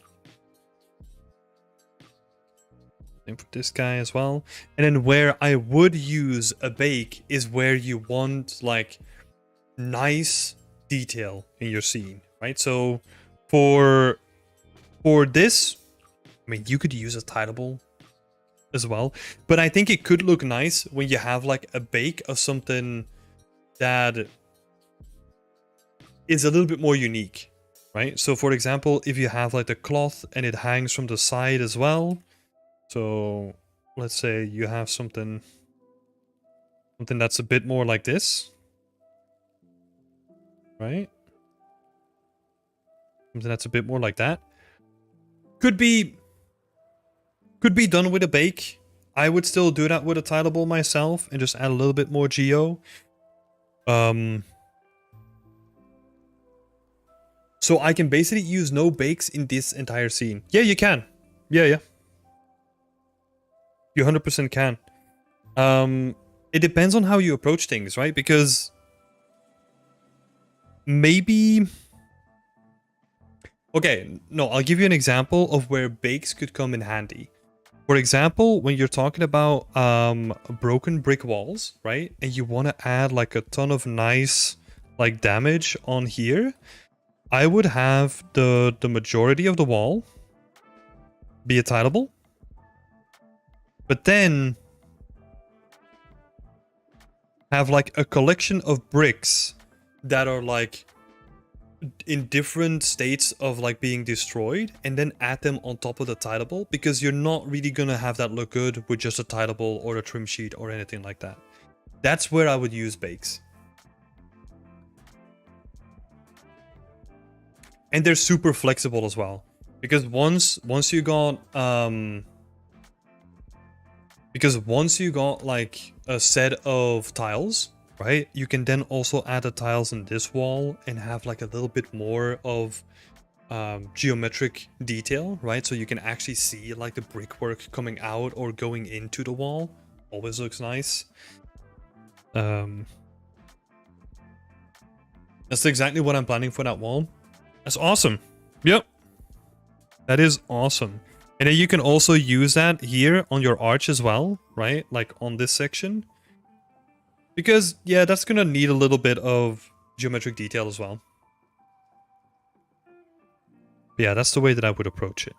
Speaker 1: Same for this guy as well. And then where I would use a bake is where you want like nice detail in your scene, right? So for this, I mean, you could use a tileable as well, but I think it could look nice when you have like a bake of something that is a little bit more unique, right? So for example, if you have like the cloth and it hangs from the side as well. So let's say you have something that's a bit more like this, right? Something that's a bit more like that. Could be done with a bake. I would still do that with a tileable myself and just add a little bit more geo. So I can basically use no bakes in this entire scene. Yeah, you can. Yeah. You 100% can. It depends on how you approach things, right? Because maybe... Okay, no, I'll give you an example of where bakes could come in handy. For example, when you're talking about broken brick walls, right? And you want to add like a ton of nice like damage on here, I would have the majority of the wall be a tileable. But then have like a collection of bricks that are like in different states of like being destroyed, and then add them on top of the tileable, because you're not really gonna have that look good with just a tileable or a trim sheet or anything like that. That's where I would use bakes. And they're super flexible as well, because once you got like a set of tiles, right, you can then also add the tiles in this wall and have like a little bit more of geometric detail, right? So you can actually see like the brickwork coming out or going into the wall. Always looks nice. That's exactly what I'm planning for that wall. That's awesome. Yep. That is awesome. And then you can also use that here on your arch as well, right? Like on this section. Because, yeah, that's gonna need a little bit of geometric detail as well. But yeah, that's the way that I would approach it.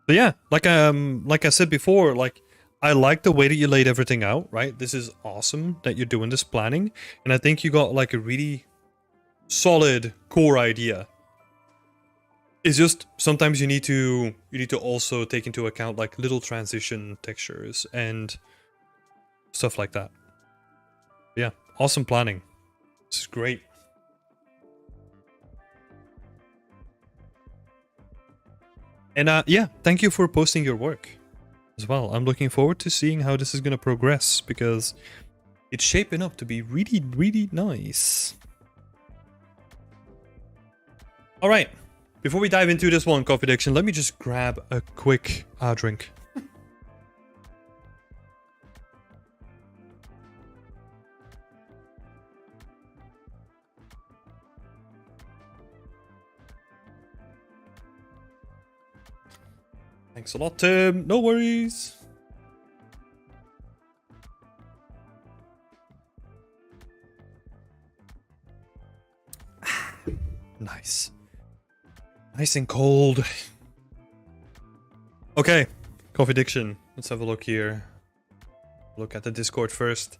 Speaker 1: But yeah, like I said before, like I like the way that you laid everything out, right? This is awesome that you're doing this planning, and I think you got like a really solid core idea. It's just sometimes you need to also take into account like little transition textures and stuff like that. Yeah, awesome planning. This is great. And yeah, thank you for posting your work as well. I'm looking forward to seeing how this is going to progress, because it's shaping up to be really, really nice. All right. Before we dive into this one, Coffee Addiction, let me just grab a quick drink. Thanks a lot, Tim. No worries. Nice. Nice and cold. Okay, Coffee Addiction. Let's have a look here. Look at the Discord first.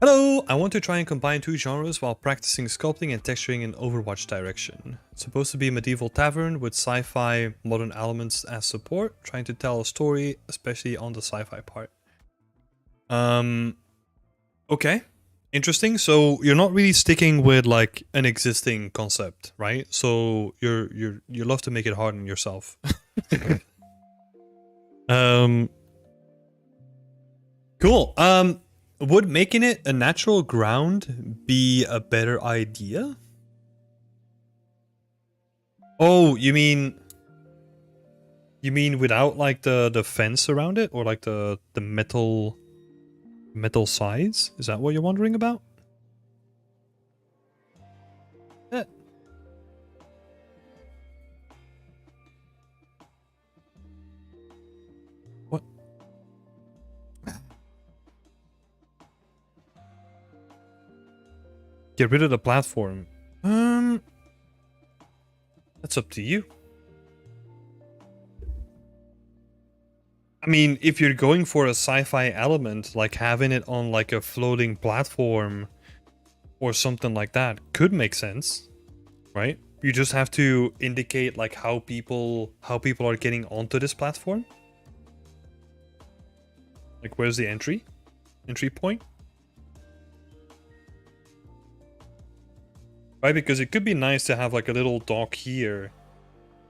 Speaker 1: Hello! I want to try and combine two genres while practicing sculpting and texturing in Overwatch direction. It's supposed to be a medieval tavern with sci-fi modern elements as support, trying to tell a story, especially on the sci-fi part. Okay. Interesting. So you're not really sticking with like an existing concept, right? So you love to make it hard on yourself. Cool. Would making it a natural ground be a better idea? Oh, you mean without like the fence around it, or like the metal sides? Is that what you're wondering about? What? Get rid of the platform. That's up to you. I mean, if you're going for a sci-fi element, like having it on like a floating platform or something like that could make sense, right? You just have to indicate like how people are getting onto this platform. Like, where's the entry point? Right, because it could be nice to have like a little dock here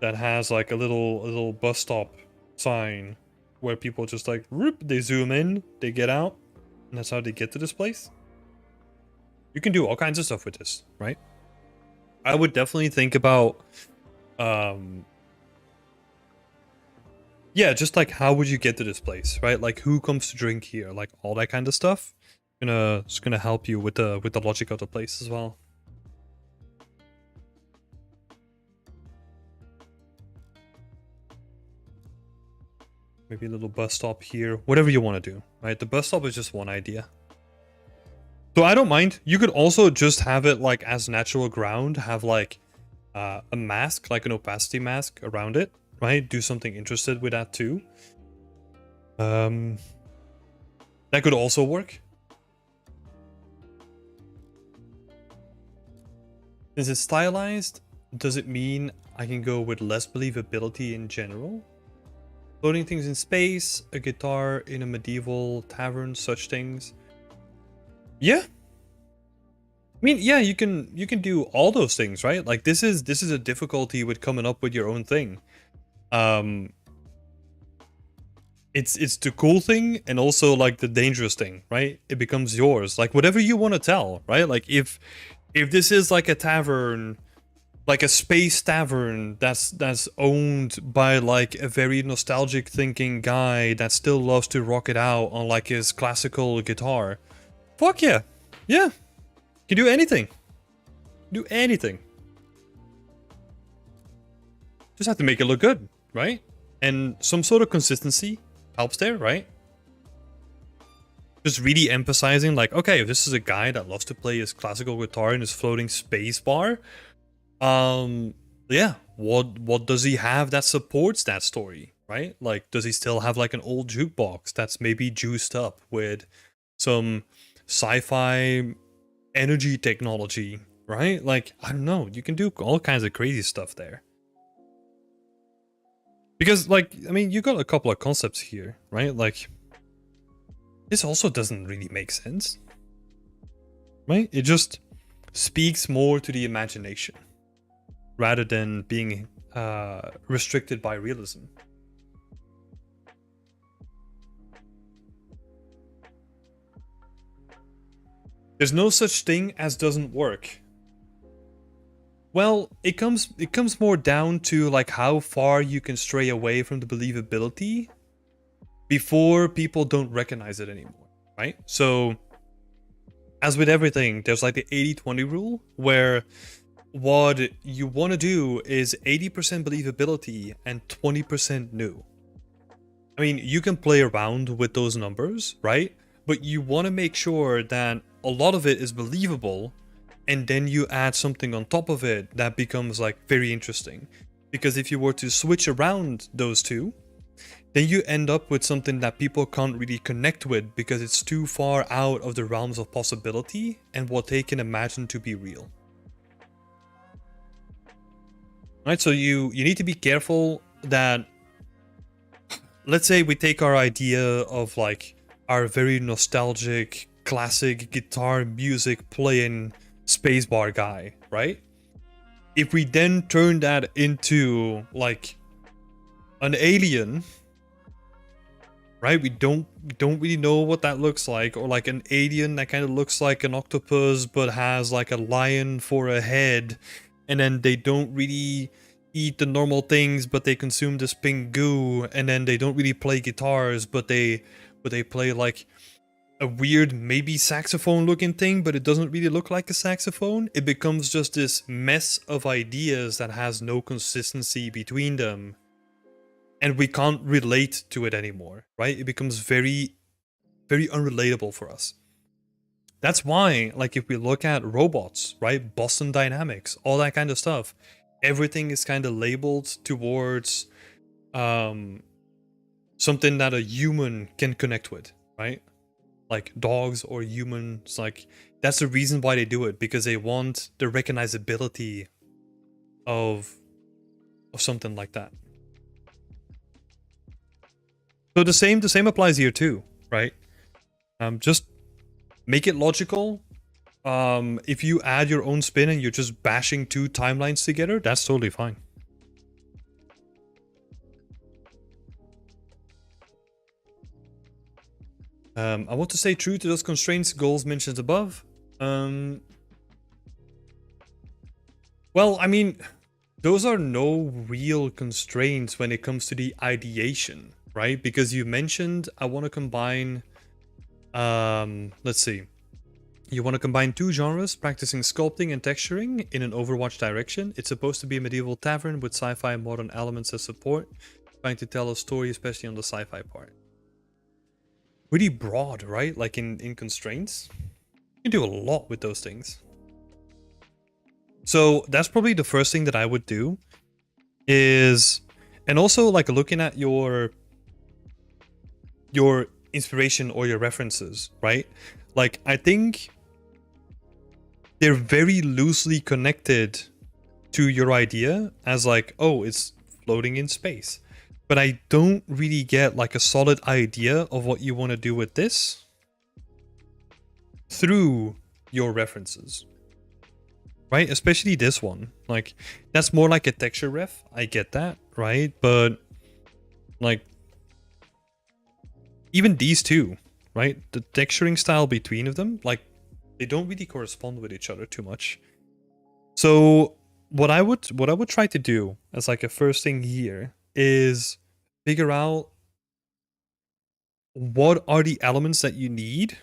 Speaker 1: that has like a little bus stop sign where people just like, whoop, they zoom in, they get out, and that's how they get to this place. You can do all kinds of stuff with this, right? I would definitely think about, yeah, just like how would you get to this place, right? Like who comes to drink here, like all that kind of stuff. It's gonna help you with the logic of the place as well. Maybe a little bus stop here, whatever you want to do, right? The bus stop is just one idea. So I don't mind. You could also just have it like as natural ground, have like a mask, like an opacity mask around it, right? Do something interested with that too. That could also work. Is it stylized? Does it mean I can go with less believability in general? Floating things in space, a guitar in a medieval tavern, such things. Yeah. I mean, yeah, you can do all those things, right? Like this is a difficulty with coming up with your own thing. It's the cool thing and also like the dangerous thing, right? It becomes yours. Like whatever you want to tell, right? Like if this is like a tavern, like a space tavern that's owned by like a very nostalgic thinking guy that still loves to rock it out on like his classical guitar. Fuck yeah. Yeah. You can do anything. Do anything. Just have to make it look good, right? And some sort of consistency helps there, right? Just really emphasizing like, okay, if this is a guy that loves to play his classical guitar in his floating space bar, yeah, what does he have that supports that story, right? Like, does he still have like an old jukebox that's maybe juiced up with some sci-fi energy technology, right? Like, I don't know, you can do all kinds of crazy stuff there. Because, like, I mean, you got a couple of concepts here, right? Like, this also doesn't really make sense, right? It just speaks more to the imagination rather than being restricted by realism. There's no such thing as doesn't work. Well, it comes more down to like how far you can stray away from the believability before people don't recognize it anymore, right? So, as with everything, there's like the 80-20 rule where what you want to do is 80% believability and 20% new. I mean, you can play around with those numbers, right? But you want to make sure that a lot of it is believable, and then you add something on top of it that becomes like very interesting. Because if you were to switch around those two, then you end up with something that people can't really connect with because it's too far out of the realms of possibility and what they can imagine to be real. Right, so you need to be careful that, let's say we take our idea of like our very nostalgic classic guitar music playing spacebar guy, right? If we then turn that into like an alien, right? We don't really know what that looks like, or like an alien that kind of looks like an octopus but has like a lion for a head, and then they don't really eat the normal things but they consume this pink goo, and then they don't really play guitars but they play like a weird maybe saxophone looking thing, but it doesn't really look like a saxophone. It becomes just this mess of ideas that has no consistency between them, and we can't relate to it anymore, right? It becomes very, very unrelatable for us. That's why, like, if we look at robots, right? Boston Dynamics, all that kind of stuff, everything is kind of labeled towards something that a human can connect with, right? Like dogs or humans. Like, that's the reason why they do it, because they want the recognizability of something like that. So the same applies here too, right? Just make it logical. If you add your own spin and you're just bashing two timelines together, that's totally fine. I want to stay true to those constraints goals mentioned above. Well, I mean, those are no real constraints when it comes to the ideation, right? Because you mentioned, I want to combine, let's see. You want to combine two genres, practicing sculpting and texturing in an Overwatch direction. It's supposed to be a medieval tavern with sci-fi and modern elements as support, trying to tell a story, especially on the sci-fi part. Pretty broad, right? Like in constraints. You can do a lot with those things. So that's probably the first thing that I would do is, and also like looking at your inspiration or your references, right? Like, I think they're very loosely connected to your idea as like, oh, it's floating in space. But I don't really get like a solid idea of what you want to do with this through your references, right? Especially this one. Like, that's more like a texture ref. I get that, right? But like, even these two, right? The texturing style between of them, like, they don't really correspond with each other too much. So what I would try to do as like a first thing here is figure out what are the elements that you need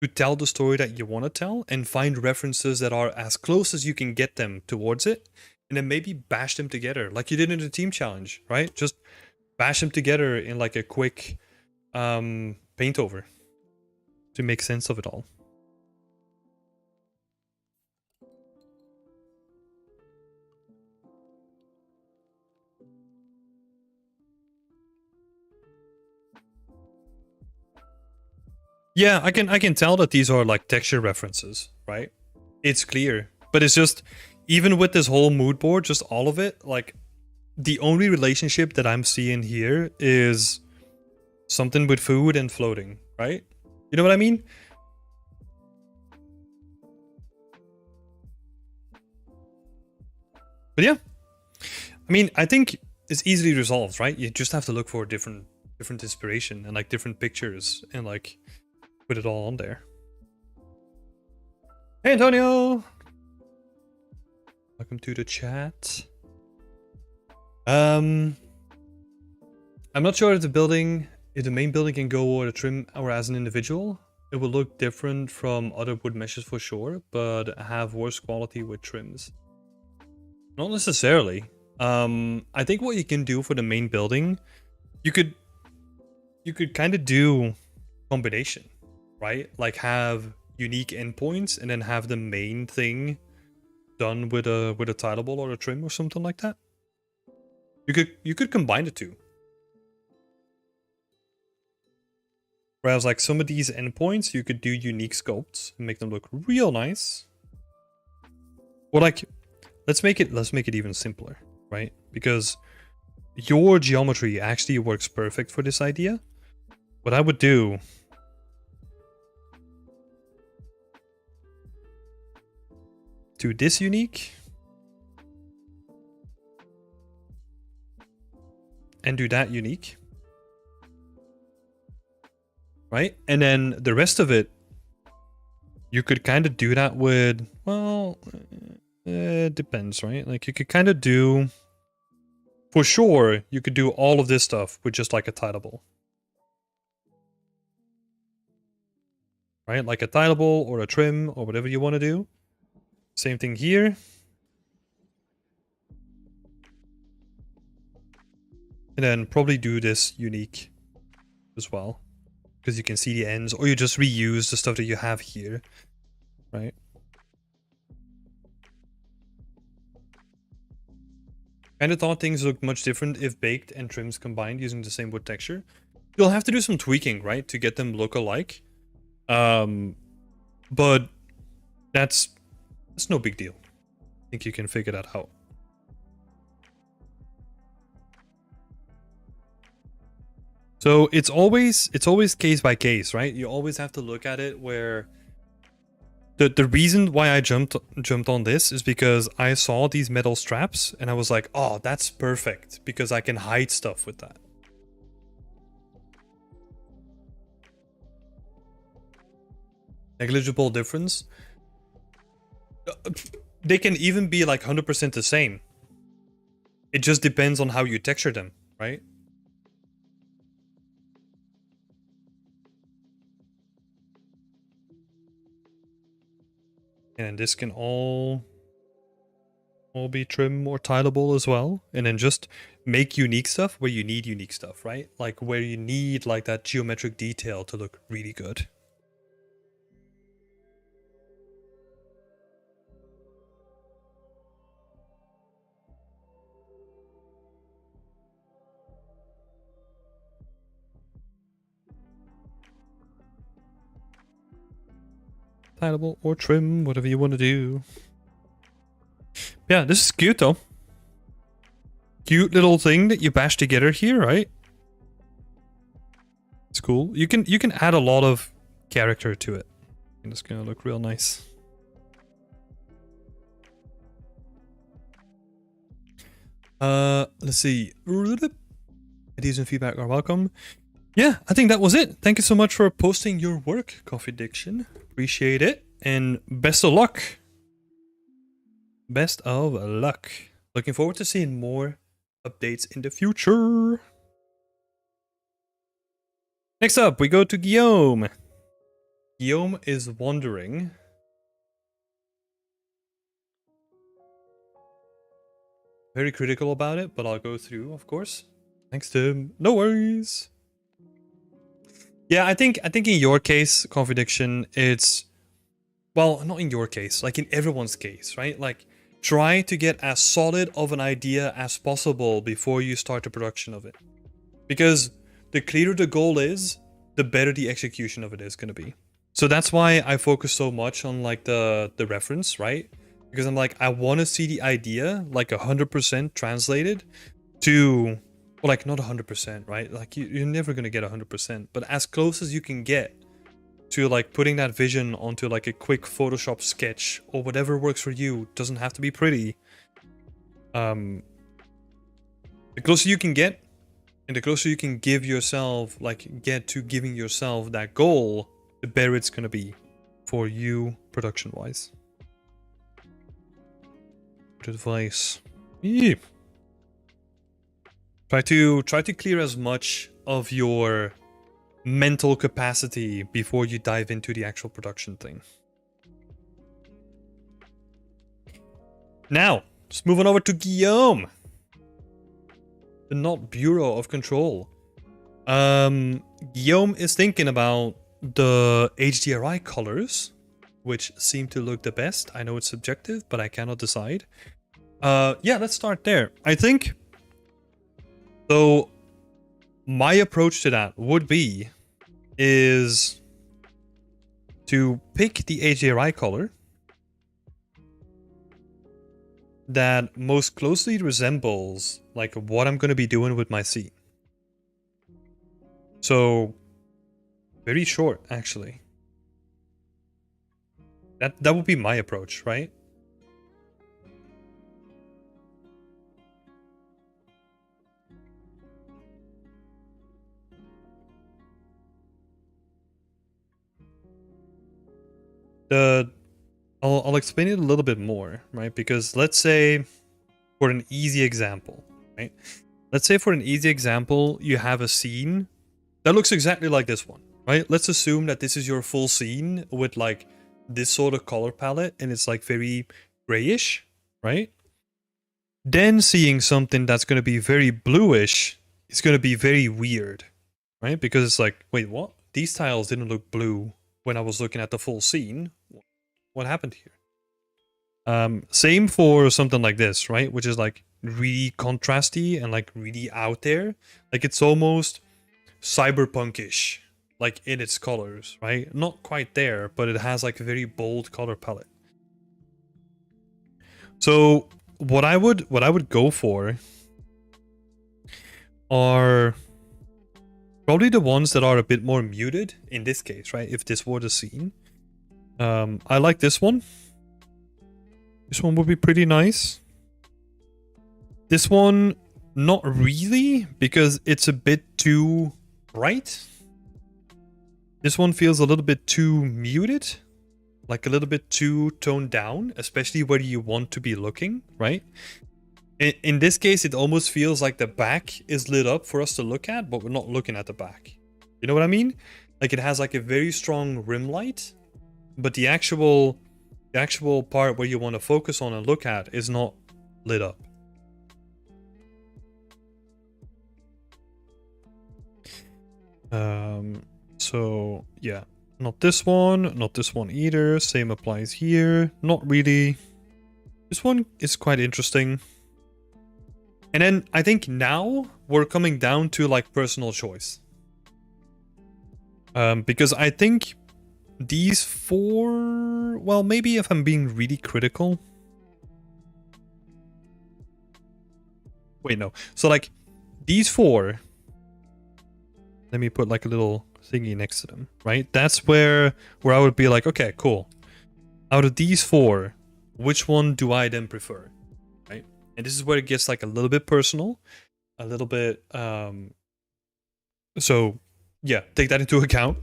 Speaker 1: to tell the story that you want to tell, and find references that are as close as you can get them towards it, and then maybe bash them together like you did in the team challenge, right? Just bash them together in like a quick paint over to make sense of it all. Yeah, I can tell that these are like texture references, right? It's clear. But it's just, even with this whole mood board, just all of it, like, the only relationship that I'm seeing here is something with food and floating, right? You know what I mean? But yeah, I mean, I think it's easily resolved, right? You just have to look for different inspiration and like different pictures and like put it all on there. Hey, Antonio! Welcome to the chat. I'm not sure if the main building can go or the trim or as an individual. It will look different from other wood meshes for sure, but have worse quality with trims. Not necessarily. I think what you can do for the main building, you could kind of do combination, right? Like, have unique endpoints and then have the main thing done with a tileable or a trim or something like that. You could combine the two. Whereas like some of these endpoints, you could do unique sculpts and make them look real nice. Or like, let's make it even simpler, right? Because your geometry actually works perfect for this idea. What I would do this unique and do that unique, right? And then the rest of it, you could kind of do that with, well, it depends, right? Like you could kind of do, for sure, you could do all of this stuff with just like a tileable. Right? Like a tileable or a trim or whatever you want to do. Same thing here. And then probably do this unique as well. Because you can see the ends, or you just reuse the stuff that you have here. Right? Kind of thought things looked much different if baked and trims combined using the same wood texture. You'll have to do some tweaking, right? To get them look alike. But that's no big deal. I think you can figure that out. So it's always case by case, right? You always have to look at it where the reason why I jumped on this is because I saw these metal straps and I was like, oh, that's perfect because I can hide stuff with that. Negligible difference. They can even be like 100% the same. It just depends on how you texture them, right? And this can all be trim or tileable as well. And then just make unique stuff where you need unique stuff, right? Like where you need like that geometric detail to look really good. Tileable or trim, whatever you want to do. Yeah, this is cute though. Cute little thing that you bash together here, right? It's cool. You can add a lot of character to it. And it's gonna look real nice. Let's see. Ideas and feedback are welcome. Yeah, I think that was it. Thank you so much for posting your work, Coffee Diction. Appreciate it. And best of luck. Best of luck. Looking forward to seeing more updates in the future. Next up, we go to Guillaume. Guillaume is wondering. Very critical about it, but I'll go through, of course. Thanks, Tim. No worries. Yeah, I think in your case, Contradiction, it's, well, not in your case, like in everyone's case, right? Like, try to get as solid of an idea as possible before you start the production of it. Because the clearer the goal is, the better the execution of it is going to be. So that's why I focus so much on like the reference, right? Because I'm like, I want to see the idea like 100% translated to, well, like not 100%, right? Like you're never going to get 100%, but as close as you can get to like putting that vision onto like a quick Photoshop sketch or whatever works for you. Doesn't have to be pretty. The closer you can get, and the closer you can give yourself, like get to giving yourself that goal, the better it's gonna be for you production-wise. Good advice. Yeah. Try to clear as much of your mental capacity before you dive into the actual production thing. Now, just moving over to Guillaume. The not Bureau of Control. Guillaume is thinking about the HDRI colors, which seem to look the best. I know it's subjective, but I cannot decide. Yeah, let's start there. I think, so my approach to that would be is to pick the HDRI color that most closely resembles like what I'm going to be doing with my scene. So very short, actually. That would be my approach, right? I'll explain it a little bit more, right? Because let's say for an easy example, right? Let's say for an easy example, you have a scene that looks exactly like this one, right? Let's assume that this is your full scene with like this sort of color palette and it's like very grayish, right? Then seeing something that's going to be very bluish is going to be very weird, right? Because it's like, wait, what? These tiles didn't look blue when I was looking at the full scene. What happened here? Same for something like this, right? Which is like really contrasty and like really out there. Like it's almost cyberpunkish, like in its colors, right? Not quite there, but it has like a very bold color palette. So what I would go for are probably the ones that are a bit more muted in this case, right? If this were the scene. I like this one. This one would be pretty nice. This one, not really, because it's a bit too bright. This one feels a little bit too muted, like a little bit too toned down, especially where you want to be looking, right? In this case, it almost feels like the back is lit up for us to look at, but we're not looking at the back. You know what I mean? Like it has like a very strong rim light, but the actual part where you want to focus on and look at is not lit up. So yeah, not this one either. Same applies here. Not really. This one is quite interesting. And then I think now we're coming down to like personal choice. Because I think these four, well, maybe if I'm being really critical. Wait, no. So like these four, let me put like a little thingy next to them, right? That's where I would be like, okay, cool. Out of these four, which one do I then prefer, right? And this is where it gets like a little bit personal, a little bit, so yeah, take that into account.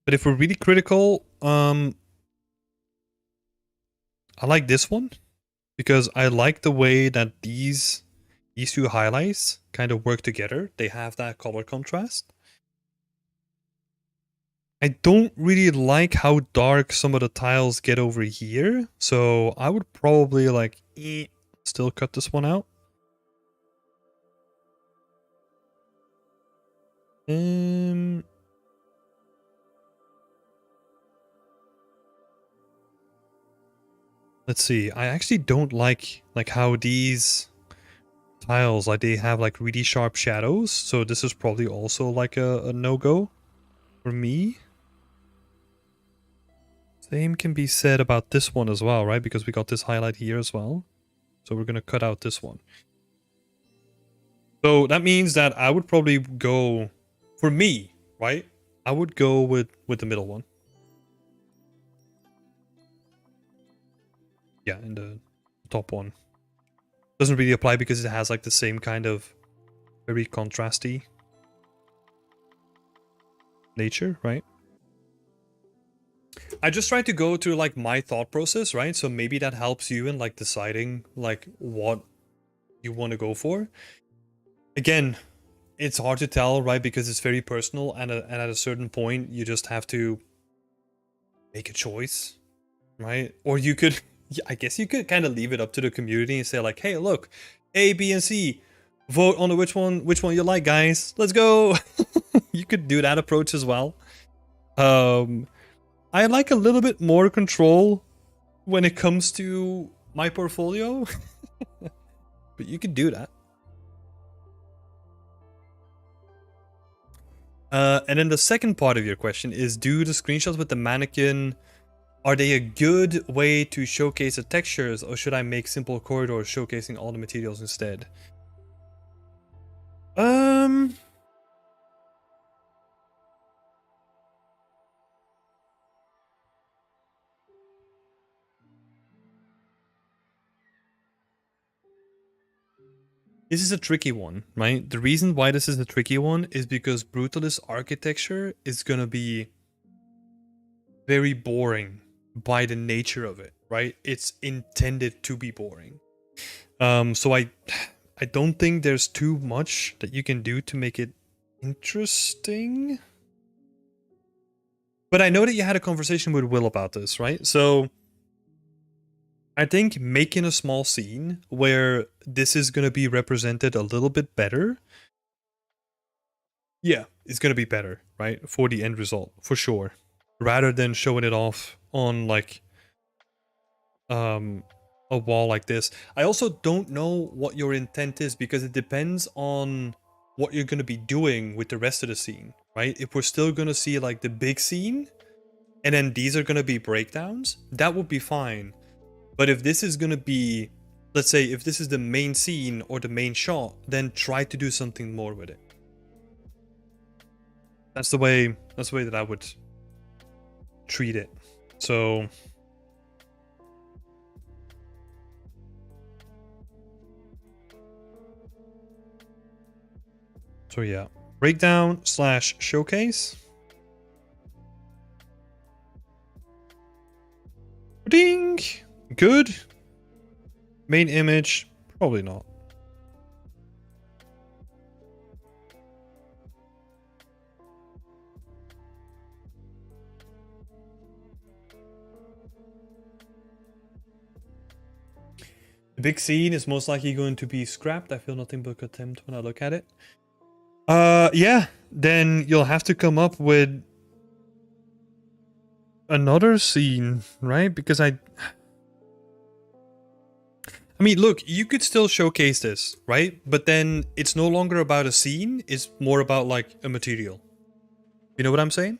Speaker 1: But if we're really critical, I like this one because I like the way that these two highlights kind of work together. They have that color contrast. I don't really like how dark some of the tiles get over here, so I would probably like still cut this one out. Let's see. I actually don't like how these tiles, like they have like really sharp shadows, so this is probably also like a no-go for me. Same can be said about this one as well, right? Because we got this highlight here as well. So we're gonna cut out this one. So that means that I would probably go, for me, right? I would go with the middle one. Yeah, and the top one. Doesn't really apply because it has like the same kind of very contrasty nature, right? I just try to go through like my thought process, right? So maybe that helps you in like deciding like what you want to go for. Again, it's hard to tell, right? Because it's very personal, and at a certain point, you just have to make a choice, right? Or you could, I guess you could kind of leave it up to the community and say like, hey, look, A, B, and C, vote on which one you like, guys. Let's go. You could do that approach as well. I like a little bit more control when it comes to my portfolio, but you could do that. And then the second part of your question is, do the screenshots with the mannequin, are they a good way to showcase the textures, or should I make simple corridors showcasing all the materials instead? This is a tricky one, right? The reason why this is a tricky one is because Brutalist architecture is gonna be very boring by the nature of it, right? It's intended to be boring. So I don't think there's too much that you can do to make it interesting. But I know that you had a conversation with Will about this, right? So I think making a small scene where this is going to be represented a little bit better, yeah, it's going to be better, right? For the end result, for sure. Rather than showing it off on like a wall like this. I also don't know what your intent is, because it depends on what you're going to be doing with the rest of the scene, right? If we're still going to see like the big scene and then these are going to be breakdowns, that would be fine. But if this is going to be, let's say if this is the main scene or the main shot, then try to do something more with it. That's the way that I would treat it. So yeah, breakdown / showcase. Ding! Good. Main image, probably not. The big scene is most likely going to be scrapped. I feel nothing but contempt when I look at it. Yeah, then you'll have to come up with another scene, right? Because I mean, look, you could still showcase this, right? But then it's no longer about a scene, it's more about like a material. You know what I'm saying?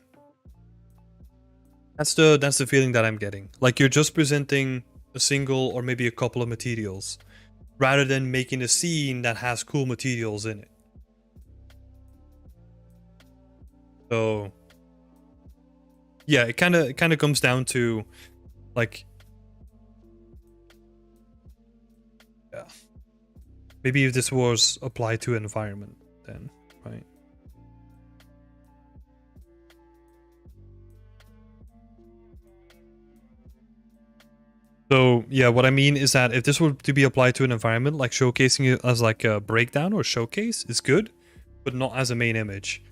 Speaker 1: That's the feeling that I'm getting. Like you're just presenting a single or maybe a couple of materials rather than making a scene that has cool materials in it. So yeah, it kind of comes down to like, yeah, maybe if this was applied to environment, then right. So yeah, what I mean is that if this were to be applied to an environment, like showcasing it as like a breakdown or showcase is good, but not as a main image.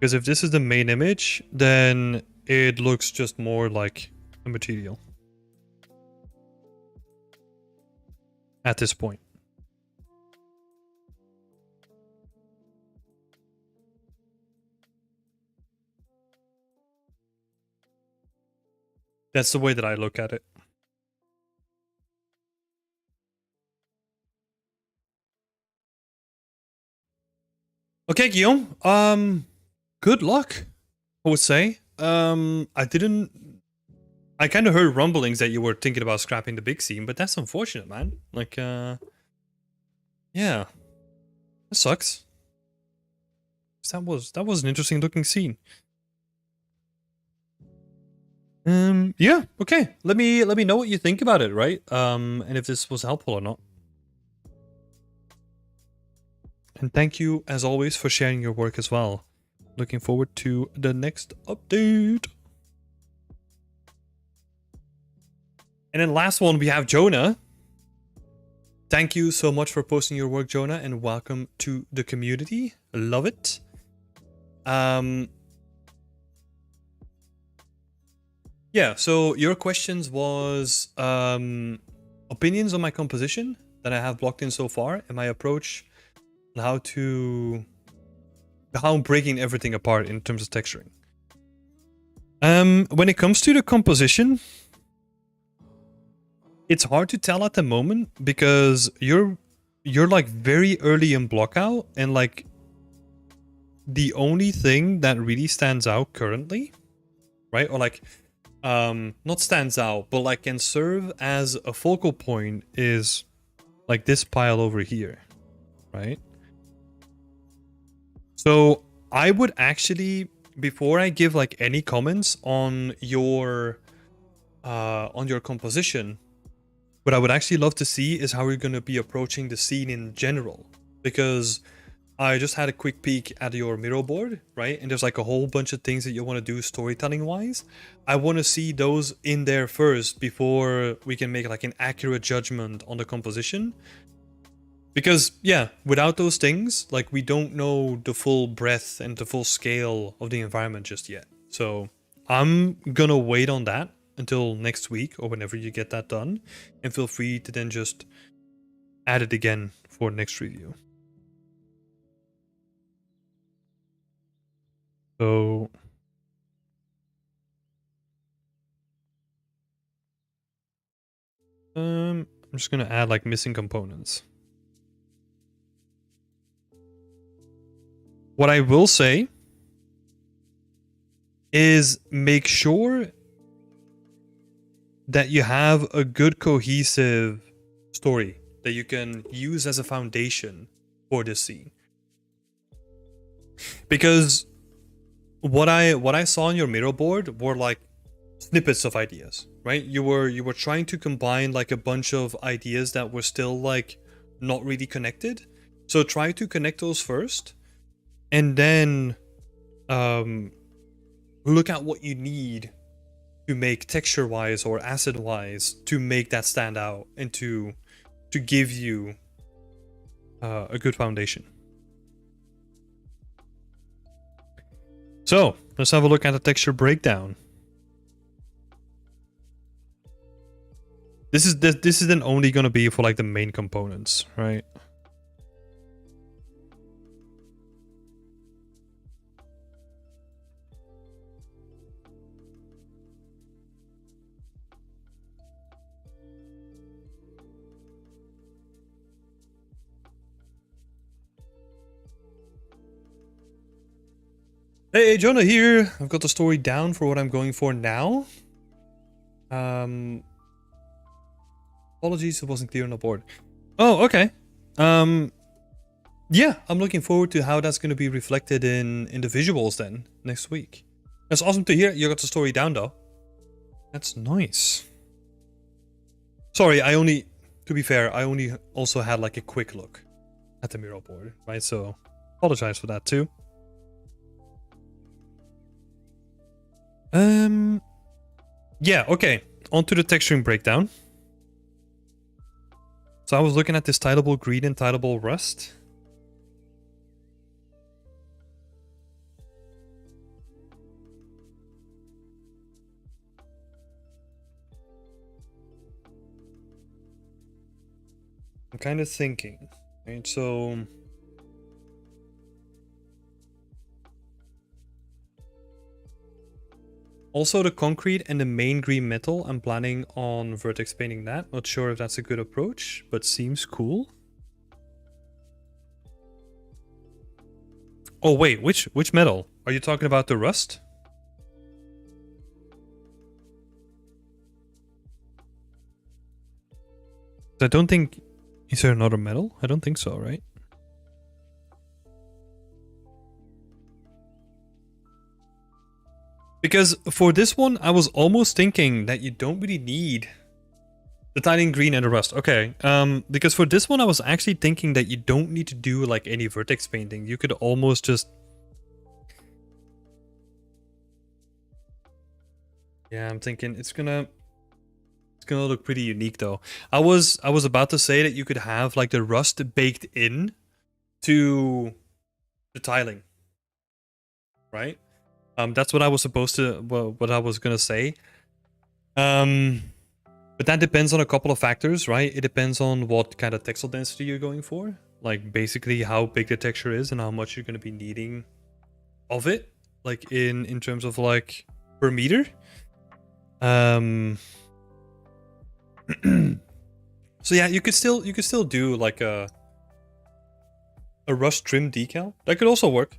Speaker 1: Because if this is the main image, then it looks just more like a material at this point. That's the way that I look at it. Okay, Guillaume. Good luck, I would say. I kind of heard rumblings that you were thinking about scrapping the big scene, but that's unfortunate, man. Like, yeah, that sucks. That was an interesting looking scene. Yeah, okay. Let me know what you think about it, right? And if this was helpful or not. And thank you, as always, for sharing your work as well. Looking forward to the next update. And then last one, we have Jonah. Thank you so much for posting your work, Jonah, and welcome to the community. Love it. Yeah, so your questions was opinions on my composition that I have blocked in so far, and my approach on how I'm breaking everything apart in terms of texturing. When it comes to the composition, it's hard to tell at the moment because you're like very early in block out, and like the only thing that really stands out currently, right? Or like, not stands out, but like can serve as a focal point is like this pile over here, right? So I would actually, before I give like any comments on your composition, what I would actually love to see is how you're going to be approaching the scene in general, because I just had a quick peek at your mirror board, right? And there's like a whole bunch of things that you want to do storytelling wise. I want to see those in there first before we can make like an accurate judgment on the composition. Because yeah, without those things, like we don't know the full breadth and the full scale of the environment just yet. So I'm gonna wait on that until next week or whenever you get that done, and feel free to then just add it again for next review. So I'm just gonna add like missing components. What I will say is make sure that you have a good cohesive story that you can use as a foundation for this scene. Because what I saw on your mirror board were like snippets of ideas, right? You were trying to combine like a bunch of ideas that were still like not really connected. So try to connect those first, and then look at what you need to make texture wise or acid wise to make that stand out and to give you a good foundation. So let's have a look at the texture breakdown. This is then only going to be for like the main components, right? Hey, Jonah here. I've got the story down for what I'm going for now. Apologies, it wasn't clear on the board. Oh, okay. Yeah, I'm looking forward to how that's going to be reflected in the visuals then next week. That's awesome to hear. You got the story down though. That's nice. Sorry, to be fair, I only also had like a quick look at the mural board, right? So apologize for that too. Yeah, okay. On to the texturing breakdown. So I was looking at this tileable green and tileable rust. I'm kind of thinking, right? So also the concrete and the main green metal, I'm planning on vertex painting that. Not sure if that's a good approach, but seems cool. Oh wait, which metal? Are you talking about the rust? I don't think... Is there another metal? I don't think so, right? Because for this one, I was almost thinking that you don't really need the tiny green and the rust. Okay, because for this one, I was actually thinking that you don't need to do like any vertex painting. You could almost just... Yeah, I'm thinking it's gonna look pretty unique though. I was about to say that you could have like the rust baked in to the tiling, right? That's what I was supposed to, what I was gonna say. But that depends on a couple of factors, right? It depends on what kind of textile density you're going for. Like basically how big the texture is and how much you're gonna be needing of it. Like in terms of like per meter. So yeah, you could still do like a rust trim decal. That could also work.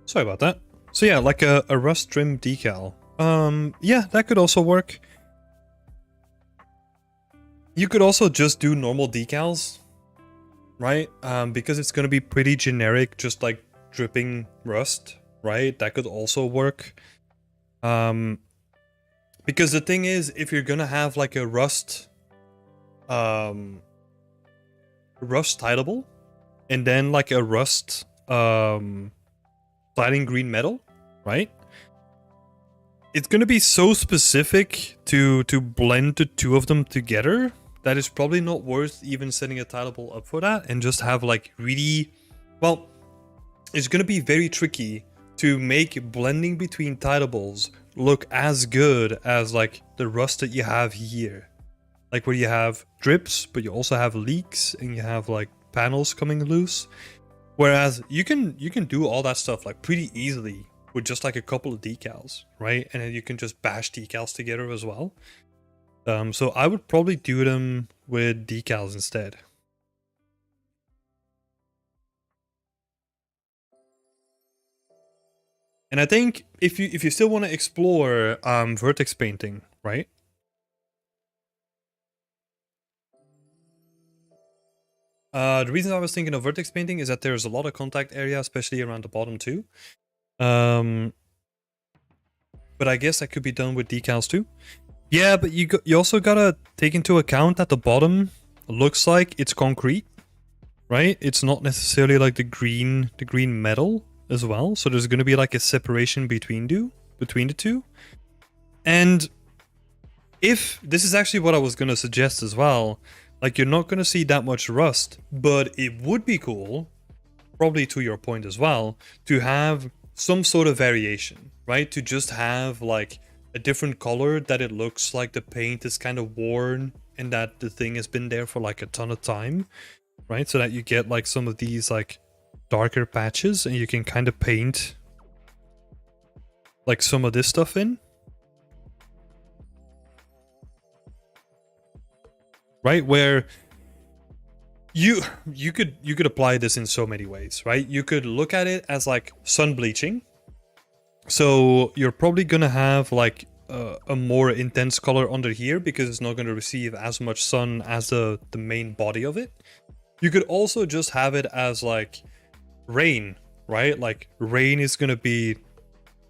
Speaker 1: Sorry about that. So yeah, like a rust trim decal. Yeah, that could also work. You could also just do normal decals, right? Because it's gonna be pretty generic, just like dripping rust, right? That could also work. Because the thing is, if you're gonna have like a rust titleable, and then like a rust sliding green metal, right? It's gonna be so specific to blend the two of them together that it's probably not worth even setting a titleable up for that, and just have like really, well, it's gonna be very tricky to make blending between titleables look as good as like the rust that you have here. Like where you have drips, but you also have leaks and you have like panels coming loose. Whereas you can do all that stuff like pretty easily with just like a couple of decals, right? And then you can just bash decals together as well. So I would probably do them with decals instead. And I think if you still want to explore vertex painting, right? The reason I was thinking of vertex painting is that there's a lot of contact area, especially around the bottom too. But I guess that could be done with decals too. Yeah, but you also gotta take into account that the bottom looks like it's concrete, right? It's not necessarily like the green metal as well. So there's gonna be like a separation between the two. And if this is actually what I was gonna suggest as well, like you're not gonna see that much rust, but it would be cool, probably to your point as well, to have some sort of variation, right? To just have like a different color that it looks like the paint is kind of worn and that the thing has been there for like a ton of time, right? So that you get like some of these like darker patches and you can kind of paint like some of this stuff in. Right? Where you could apply this in so many ways, right? You could look at it as like sun bleaching. So you're probably gonna have like a more intense color under here because it's not gonna receive as much sun as the main body of it. You could also just have it as like rain, right? Like rain is gonna be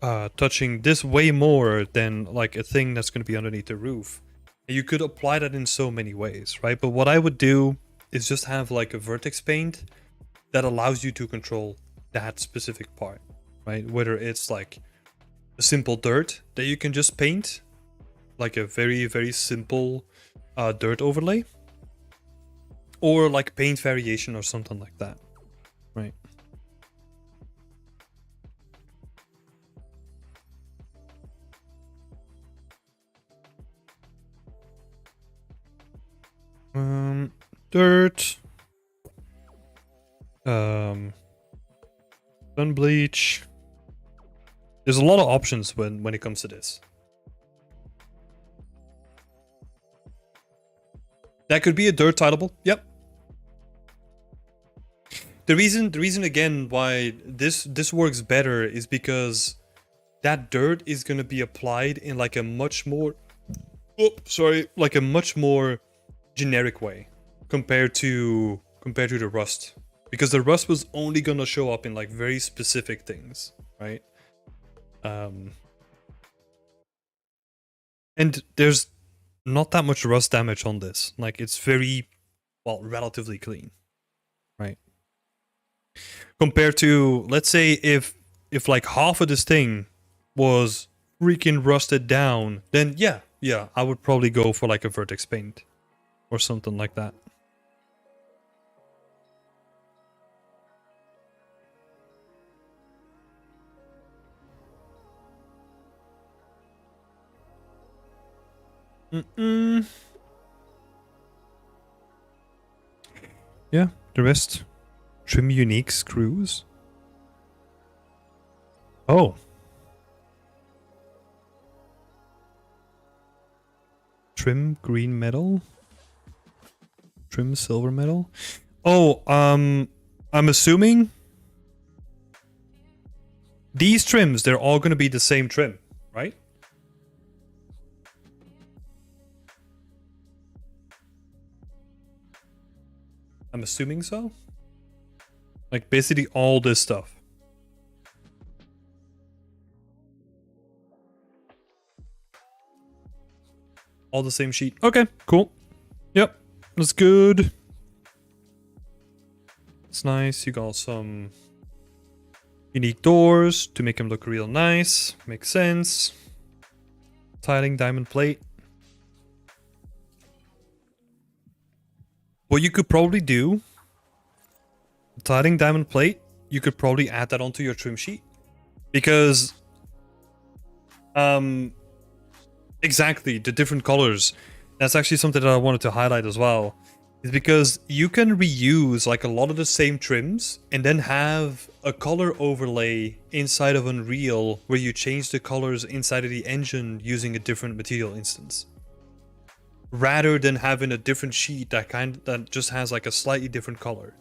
Speaker 1: touching this way more than like a thing that's gonna be underneath the roof. And you could apply that in so many ways, right? But what I would do is just have like a vertex paint that allows you to control that specific part, right? Whether it's like a simple dirt that you can just paint, like a very, very simple dirt overlay, or like paint variation or something like that, right? Dirt, sun bleach. There's a lot of options when it comes to this. That could be a dirt titleable. Yep. The reason again why this works better is because that dirt is gonna be applied in like a much more, like a much more generic way compared to the rust, because the rust was only gonna show up in like very specific things, right? And there's not that much rust damage on this. Like it's very, well, relatively clean, right? Compared to, let's say if like half of this thing was freaking rusted down, then yeah, I would probably go for like a vertex paint or something like that. Yeah, the rest. Trim unique screws. Oh. Trim green metal. Trim silver metal. Oh, I'm assuming these trims, they're all going to be the same trim, right? I'm assuming so. Like basically all this stuff. All the same sheet. Okay, cool. Yep, that's good. It's nice. You got some unique doors to make them look real nice. Makes sense. Tiling diamond plate. What you could probably do, tiling diamond plate, you could probably add that onto your trim sheet. Because exactly, the different colors. That's actually something that I wanted to highlight as well. Is because you can reuse like a lot of the same trims and then have a color overlay inside of Unreal where you change the colors inside of the engine using a different material instance. Rather than having a different sheet that just has like a slightly different color.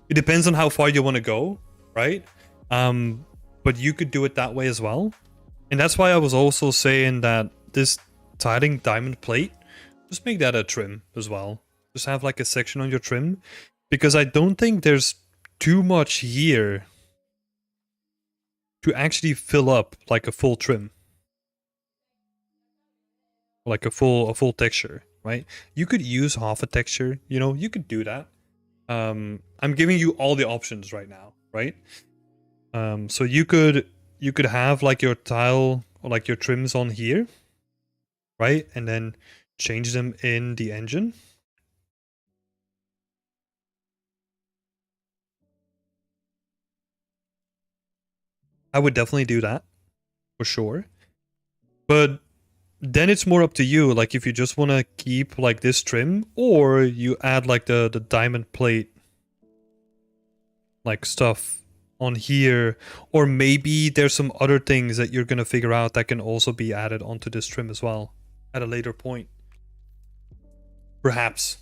Speaker 1: It depends on how far you want to go, right? But you could do it that way as well. And that's why I was also saying that this tiling diamond plate, just make that a trim as well. Just have like a section on your trim. Because I don't think there's too much here to actually fill up like a full trim. Like a full texture, right? You could use half a texture, you know, you could do that. I'm giving you all the options right now, right? So you could have like your tile or like your trims on here, right? And then change them in the engine. I would definitely do that for sure. But then it's more up to you, like if you just want to keep like this trim, or you add like the diamond plate like stuff on here, or maybe there's some other things that you're going to figure out that can also be added onto this trim as well at a later point. Perhaps.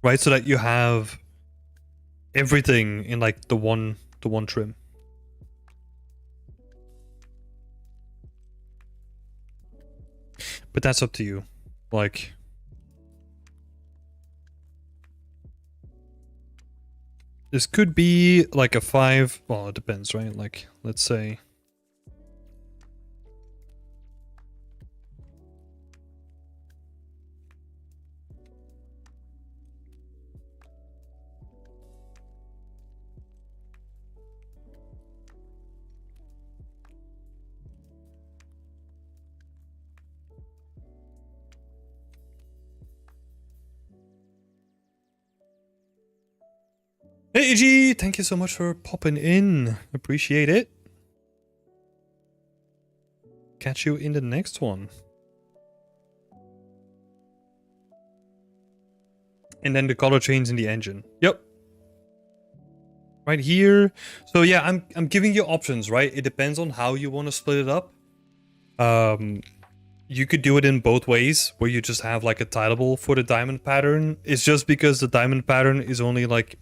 Speaker 1: Right, so that you have everything in like the one trim. But that's up to you. Like, this could be like a 5. Well, it depends, right? Like, let's say. Hey, Iggy, thank you so much for popping in. Appreciate it. Catch you in the next one. And then the color change in the engine. Yep. Right here. So yeah, I'm giving you options, right? It depends on how you want to split it up. You could do it in both ways, where you just have like a tileable for the diamond pattern. It's just because the diamond pattern is only like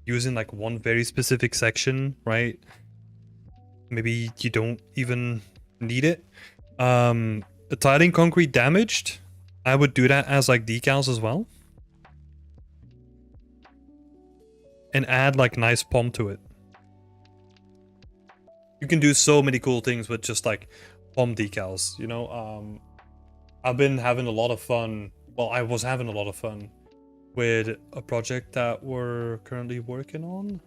Speaker 1: using like one very specific section, right? Maybe you don't even need it. The tiling concrete damaged, I would do that as like decals as well. And add like nice pom to it. You can do so many cool things with just like pom decals, you know? I've been having a lot of fun. Well, I was having a lot of fun with a project that we're currently working on.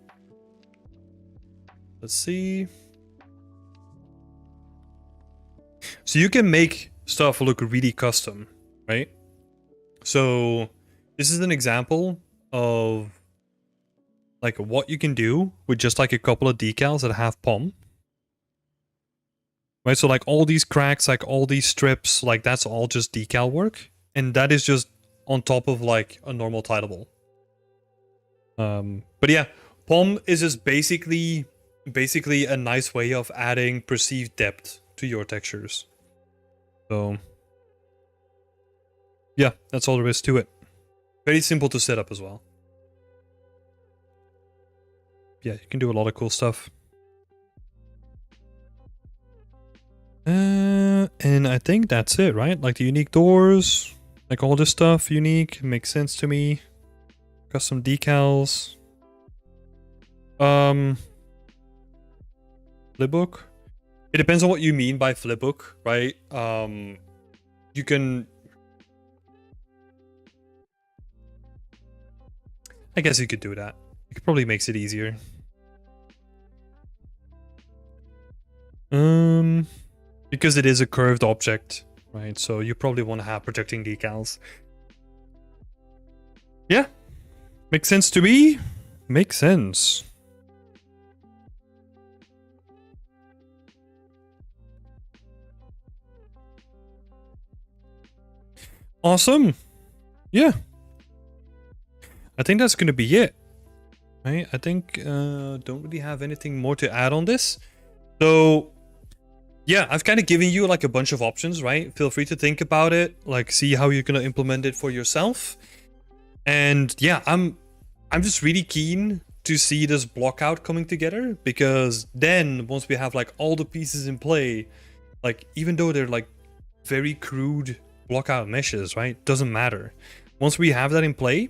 Speaker 1: Let's see. So you can make stuff look really custom, right? So this is an example of like what you can do with just like a couple of decals that have pom. Right, so like all these cracks, like all these strips, like that's all just decal work. And that is just on top of like a normal tileable. But yeah, pom is just basically a nice way of adding perceived depth to your textures. So yeah, that's all there is to it. Very simple to set up as well. yeah, you can do a lot of cool stuff. And I think that's it, right? Like the unique doors, like all this stuff unique, makes sense to me. Custom decals. Flipbook. It depends on what you mean by flipbook, right? You can... I guess you could do that. It probably makes it easier. Because it is a curved object, right? So you probably want to have projecting decals. Yeah. Makes sense to me. Makes sense. Awesome. Yeah. I think that's going to be it. Right? I think don't really have anything more to add on this. So yeah, I've kind of given you like a bunch of options, right? Feel free to think about it, like see how you're going to implement it for yourself. And yeah, I'm just really keen to see this block out coming together, because then once we have like all the pieces in play, like even though they're like very crude block out meshes, right? Doesn't matter. Once we have that in play,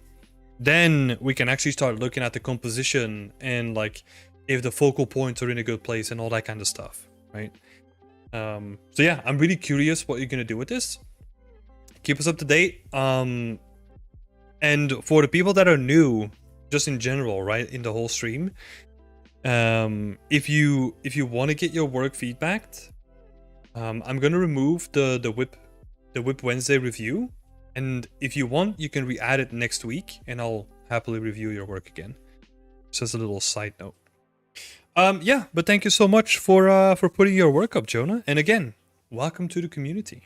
Speaker 1: then we can actually start looking at the composition and like if the focal points are in a good place and all that kind of stuff, right? So yeah, I'm really curious what you're gonna do with this. Keep us up to date. And for the people that are new, just in general, right, in the whole stream, if you want to get your work feedbacked, I'm gonna remove the WIP Wednesday review, and if you want, you can re-add it next week, and I'll happily review your work again. Just as a little side note. Yeah, but thank you so much for putting your work up, Jonah. And again, welcome to the community.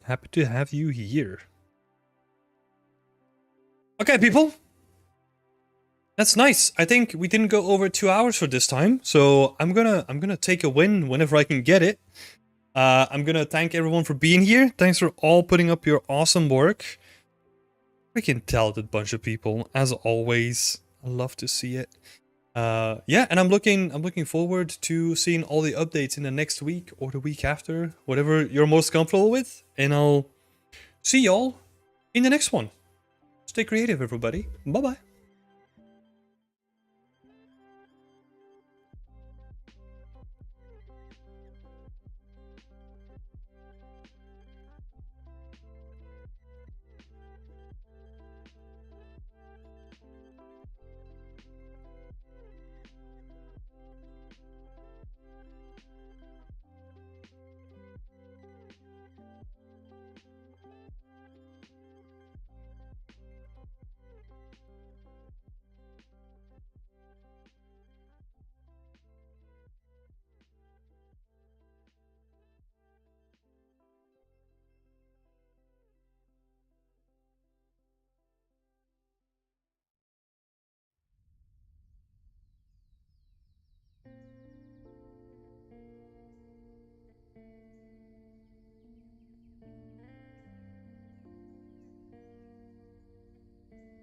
Speaker 1: Happy to have you here. Okay, people. That's nice. I think we didn't go over 2 hours for this time, so I'm gonna take a win whenever I can get it. I'm gonna thank everyone for being here. Thanks for all putting up your awesome work. Freaking talented bunch of people, as always. I love to see it. Yeah, and I'm looking forward to seeing all the updates in the next week or the week after, whatever you're most comfortable with. And I'll see y'all in the next one. Stay creative, everybody. Bye bye.